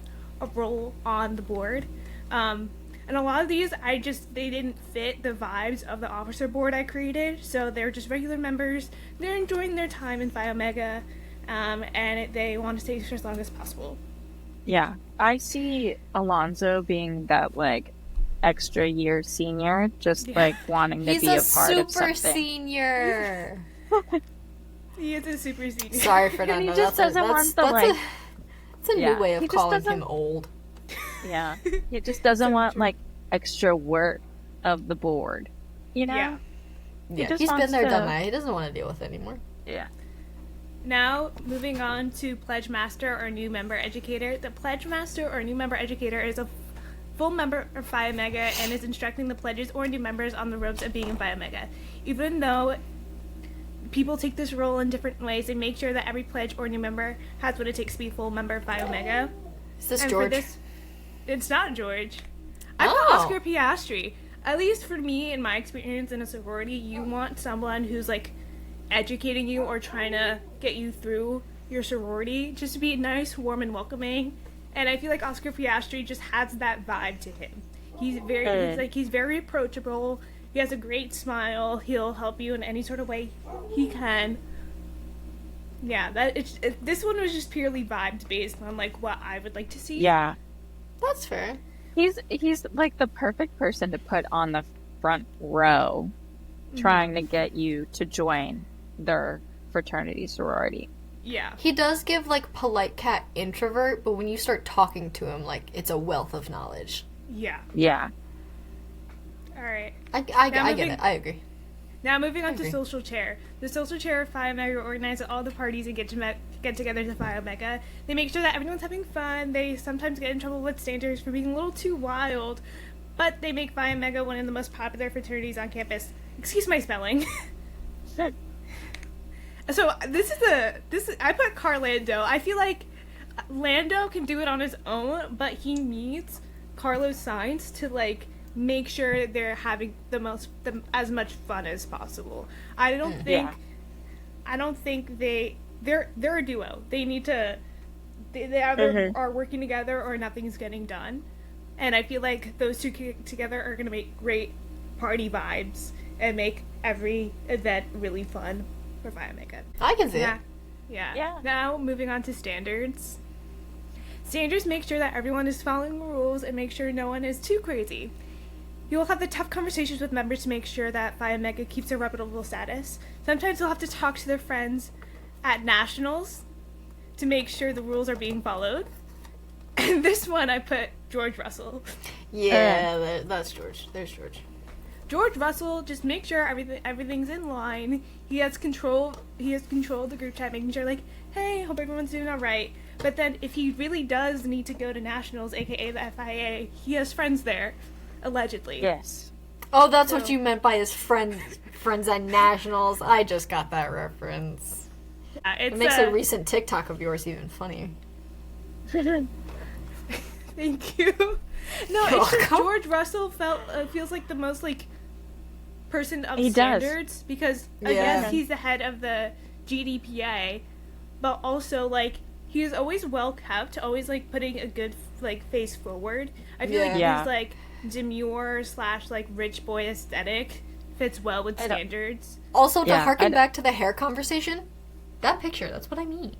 role on the board. And a lot of these, they didn't fit the vibes of the officer board I created. So they're just regular members. They're enjoying their time in Phi Omega, and they want to stay for as long as possible. Yeah, I see Alonso being that, like, extra year senior, just, like, wanting to He's be a part of something. He's a super senior. He is a super senior. Sorry, Fernando. He just doesn't want the, like... It's a new way of calling him old. Yeah. He just doesn't want, like, extra work of the board. You know? Yeah, he's been there, done that. He doesn't want to deal with it anymore. Yeah. Now, moving on to Pledge Master or New Member Educator. The Pledge Master or New Member Educator is a full member of Phi Omega and is instructing the pledges or new members on the ropes of being in Phi Omega. Even though people take this role in different ways, they make sure that every pledge or new member has what it takes to be a full member of Phi Omega. Is this George? It's not George. I'm Oscar Piastri. At least for me, in my experience in a sorority, you want someone who's, like, educating you or trying to get you through your sorority, just to be nice, warm, and welcoming. And I feel like Oscar Piastri just has that vibe to him. He's very approachable. He has a great smile. He'll help you in any sort of way he can. Yeah, this one was just purely vibes based on, like, what I would like to see. Yeah. That's fair. He's like the perfect person to put on the front row, trying to get you to join their fraternity sorority. Yeah. He does give, like, polite cat introvert, but when you start talking to him, like, it's a wealth of knowledge. Yeah. Yeah. All right. I get it. I agree. Now moving on to Social Chair. The Social Chair of Phi Omega organizes all the parties and get together to Phi Omega. They make sure that everyone's having fun. They sometimes get in trouble with standards for being a little too wild, but they make Phi Omega one of the most popular fraternities on campus. Excuse my spelling. So I put Carlando. I feel like Lando can do it on his own, but he needs Carlos Sainz to, like, make sure they're having as much fun as possible. I don't think they're a duo. They need to they either are working together or nothing's getting done. And I feel like those two together are going to make great party vibes and make every event really fun for Phi Omega. I can see it. Yeah. Now, moving on to standards. Standards make sure that everyone is following the rules and make sure no one is too crazy. You will have the tough conversations with members to make sure that Phi Omega keeps their reputable status. Sometimes they'll have to talk to their friends at nationals to make sure the rules are being followed. And this one I put George Russell. Yeah, that's George. There's George. George Russell, just make sure everything's in line. He has control of the group chat, making sure, like, hey, hope everyone's doing all right. But then if he really does need to go to nationals, aka the FIA, he has friends there, allegedly. Yes. Oh, that's what you meant by his friends at nationals. I just got that reference. It makes a recent TikTok of yours even funnier. Thank you. No, it's just George Russell feels like the most, like, person of standards because I guess he's the head of the GDPA, but also, like, he's always well kept, always, like, putting a good, like, face forward. I feel like he's, like, demure / like rich boy aesthetic fits well with standards. Also, to harken back to the hair conversation, that picture, that's what I mean.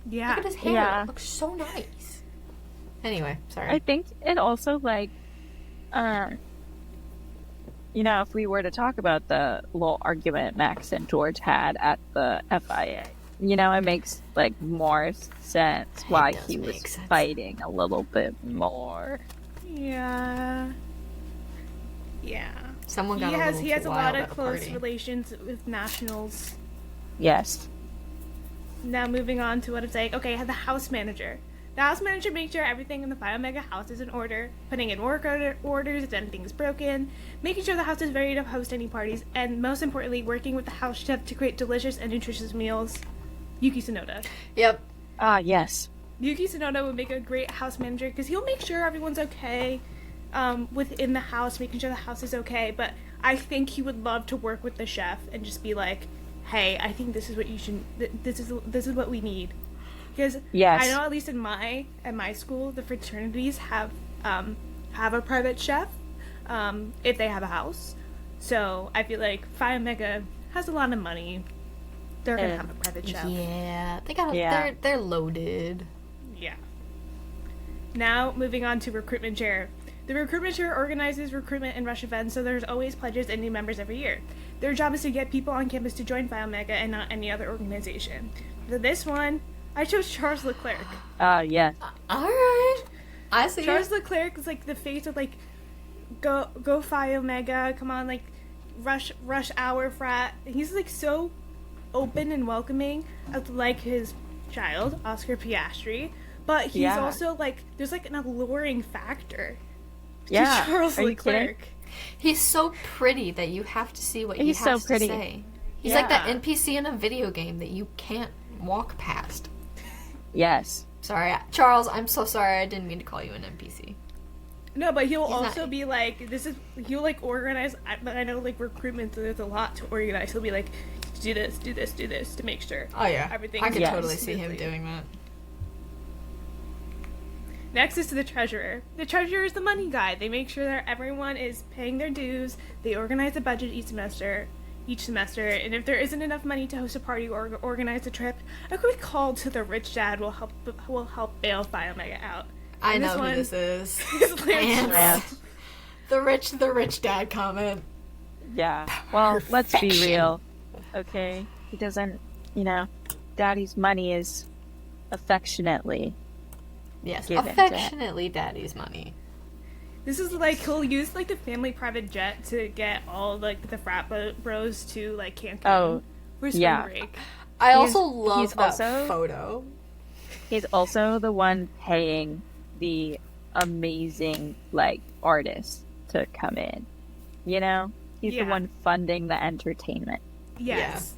Yeah. Look at his hair. It looks so nice. Anyway, sorry. I think it also, like, you know, if we were to talk about the little argument Max and George had at the FIA, it makes like more sense why does he was make sense. fighting a little bit more. Yeah. Yeah. Someone got He has a lot of close party. relations with nationals. Yes. Now moving on to what it's like. Okay, the house manager. The house manager makes sure everything in the Bio Mega house is in order, putting in work orders if anything is broken, making sure the house is ready to host any parties, and most importantly, working with the house chef to create delicious and nutritious meals. Yuki Tsunoda. Yep. Yes. Yuki Tsunoda would make a great house manager because he'll make sure everyone's okay within the house, making sure the house is okay. But I think he would love to work with the chef and just be like, "Hey, I think this is what you should. This is what we need." Because Yes. I know at least at my school, the fraternities have a private chef if they have a house. So I feel like Phi Omega has a lot of money. They're gonna have a private chef. Yeah, they got. Yeah. They're loaded. Yeah. Now, moving on to recruitment chair. The recruitment chair organizes recruitment and rush events, so there's always pledges and new members every year. Their job is to get people on campus to join Phi Omega and not any other organization. For this one, I chose Charles Leclerc. Yes. All right. I see. Charles Leclerc is like the face of like, go Phi Omega, come on, like, rush hour frat. He's like so open and welcoming, like his child, Oscar Piastri. But he's also like, there's like an alluring factor to Charles Are you Leclerc. kidding? He's so pretty that you have to see what he He's has so pretty. to say. He's like that NPC in a video game that you can't walk past. Yes. Sorry, Charles. I'm so sorry. I didn't mean to call you an NPC. No, but he'll He's also not- be like, he'll like organize, but I know like recruitment, there's a lot to organize. He'll be like, do this to make sure. Oh yeah, Everything I could is totally see him smoothly. doing that. Next is the treasurer. The treasurer is the money guy. They make sure that everyone is paying their dues. They organize a budget each semester, and if there isn't enough money to host a party or organize a trip, a quick call to the rich dad will help bail Phi Omega out. I And know one who this is. is Lance Lance. Stroll. The rich dad comment. Yeah. Well, let's be Perfection. real. Okay. He doesn't, Daddy's money is affectionately. Yes, Give it to affectionately daddy's money. This is like, he'll use like the family private jet to get all like the frat bros to like Cancun for spring break. I He's- also love he's that also- photo. He's also the one paying the amazing, artists to come in. He's Yeah. the one funding the entertainment. Yes.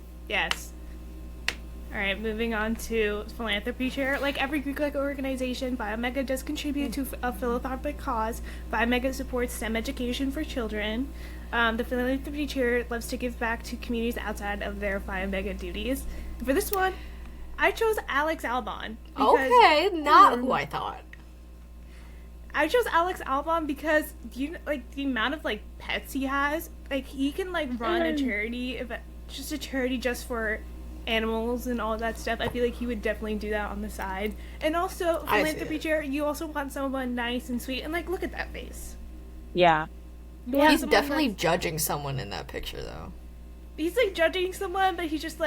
All right, moving on to philanthropy chair. Like every Greek-like organization, Phi Omega does contribute to a philanthropic cause. Phi Omega supports STEM education for children. The philanthropy chair loves to give back to communities outside of their Phi Omega duties. For this one, I chose Alex Albon. because- Okay, not who I thought. I chose Alex Albon because the amount of pets he has. Like he can run a charity, just a charity just for animals and all that stuff. I feel like he would definitely do that on the side. And also I see philanthropy it. chair, you also want someone nice and sweet and look at that face. Yeah. You want He's someone definitely that's- judging someone in that picture, though. he's judging someone, but he's just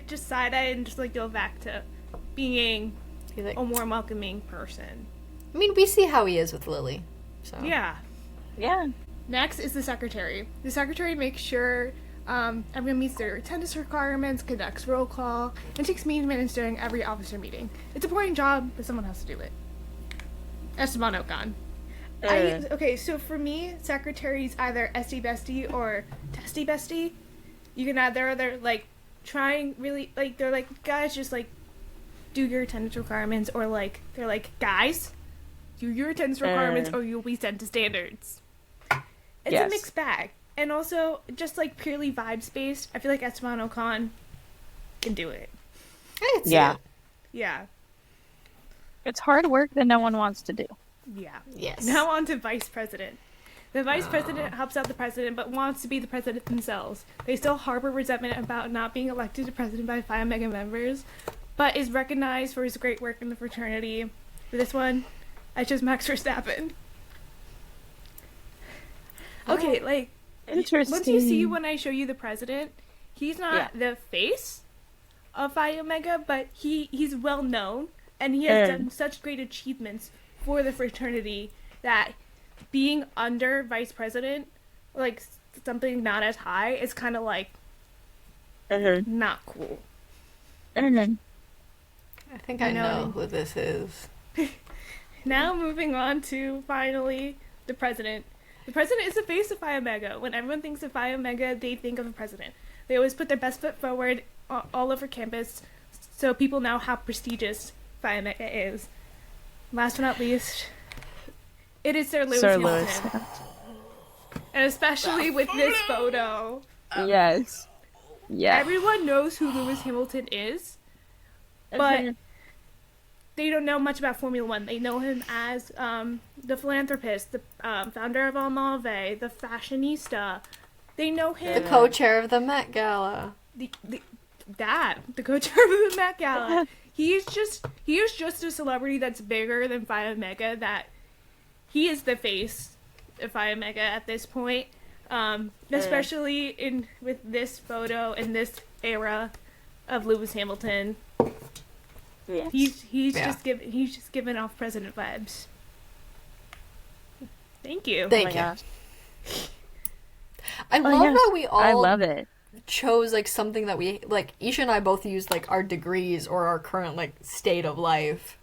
just side eye and just go back to being He's like, a more welcoming person. I mean, we see how he is with Lily. So Yeah. Yeah. Next is the secretary. The secretary makes sure everyone meets their attendance requirements, conducts roll call, and takes meeting minutes during every officer meeting. It's a boring job, but someone has to do it. Esteban Ocon. Okay, so for me, secretary's either SD bestie or testy bestie. You can either trying really they're guys just do your attendance requirements, or they're guys, do your attendance requirements or you'll be sent to standards. It's a Yes. mixed bag. And also, just purely vibes based, I feel like Esteban Ocon can do it. I could see Yeah. it. Yeah. It's hard work that no one wants to do. Yeah. Yes. Now on to vice president. The vice president helps out the president, but wants to be the president themselves. They still harbor resentment about not being elected to president by Phi Omega members, but is recognized for his great work in the fraternity. For this one, I chose Max Verstappen. Okay, Interesting. once you see when I show you the president, he's not the face of Phi Omega, but he's well known, and he has done such great achievements for the fraternity that being under vice president, like something not as high, is kind of like not cool. I think I know who this is. Now moving on to finally the president. The president is the face of Phi Omega. When everyone thinks of Phi Omega, they think of a president. They always put their best foot forward all over campus, so people know how prestigious Phi Omega is. Last but not least, it is Sir Lewis Hamilton. And especially with this photo. Yes. Yeah. Everyone knows who Lewis Hamilton is, but they don't know much about Formula One. They know him as the philanthropist, the founder of Almave, the fashionista. They know him. The co-chair of the Met Gala. The co-chair of the Met Gala. He is just a celebrity that's bigger than Phi Omega. That he is the face of Phi Omega at this point. Especially with this photo in this era of Lewis Hamilton. Yes. He's just giving off president vibes. Thank you. Thank you. I love that we all I love it. chose like something that we like. Isha and I both used like our degrees or our current like state of life.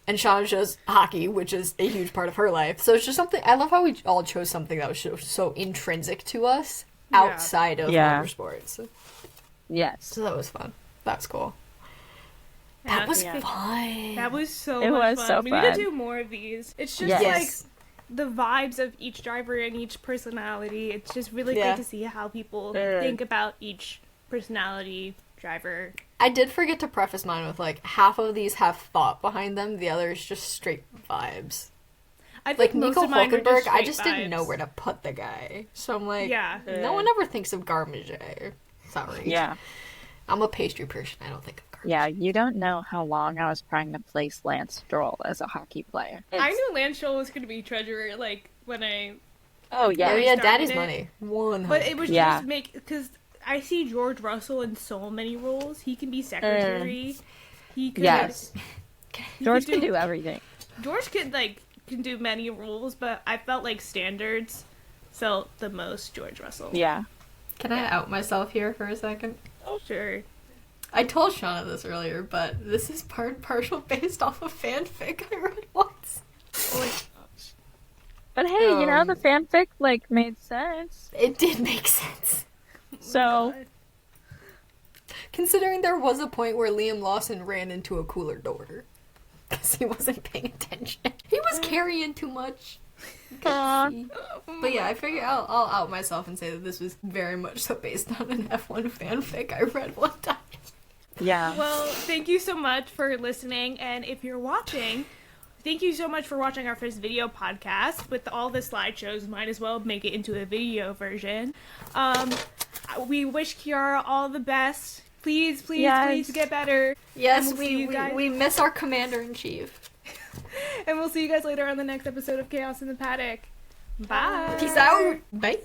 And Shana chose hockey, which is a huge part of her life. So it's just something. I love how we all chose something that was so intrinsic to us outside of motorsports. Yes. So that was fun. That's cool. Yeah, that was fun. That was so It much was fun. so We fun. need to do more of these. It's just like the vibes of each driver and each personality. It's just really great to see how people think about each personality driver. I did forget to preface mine with like half of these have thought behind them, the others just straight vibes. I think Like most Nico of mine were Hulkenberg, I straight just vibes. didn't know where to put the guy. So I'm like, no one ever thinks of Garbage. Sorry. Yeah. I'm a pastry person. I don't think of garbage. Yeah, you don't know how long I was trying to place Lance Stroll as a hockey player. I knew Lance Stroll was going to be treasurer, like, when I... Oh, yeah. Oh, yeah, started daddy's it. money. 100. But it was just because I see George Russell in so many roles. He can be secretary. He could... Yes. he George could can do everything. George can do many roles, but I felt like standards felt the most George Russell. Yeah. Can I out myself here for a second? Oh, sure. I told Shana this earlier, but this is partial based off of fanfic I read once. But hey, you know, the fanfic, like, made sense. It did make sense. So, Considering there was a point where Liam Lawson ran into a cooler door. Because he wasn't paying attention. He was carrying too much. But yeah, I figure I'll out myself and say that this was very much so based on an F1 fanfic I read one time. yeah. Well, thank you so much for listening, and if you're watching, thank you so much for watching our first video podcast. With all the slideshows, might as well make it into a video version. We wish Kiara all the best. Please get better. Yes, And we'll see you guys. we miss our commander-in-chief. And we'll see you guys later on the next episode of Chaos in the Paddock. Bye. Peace out. Bye.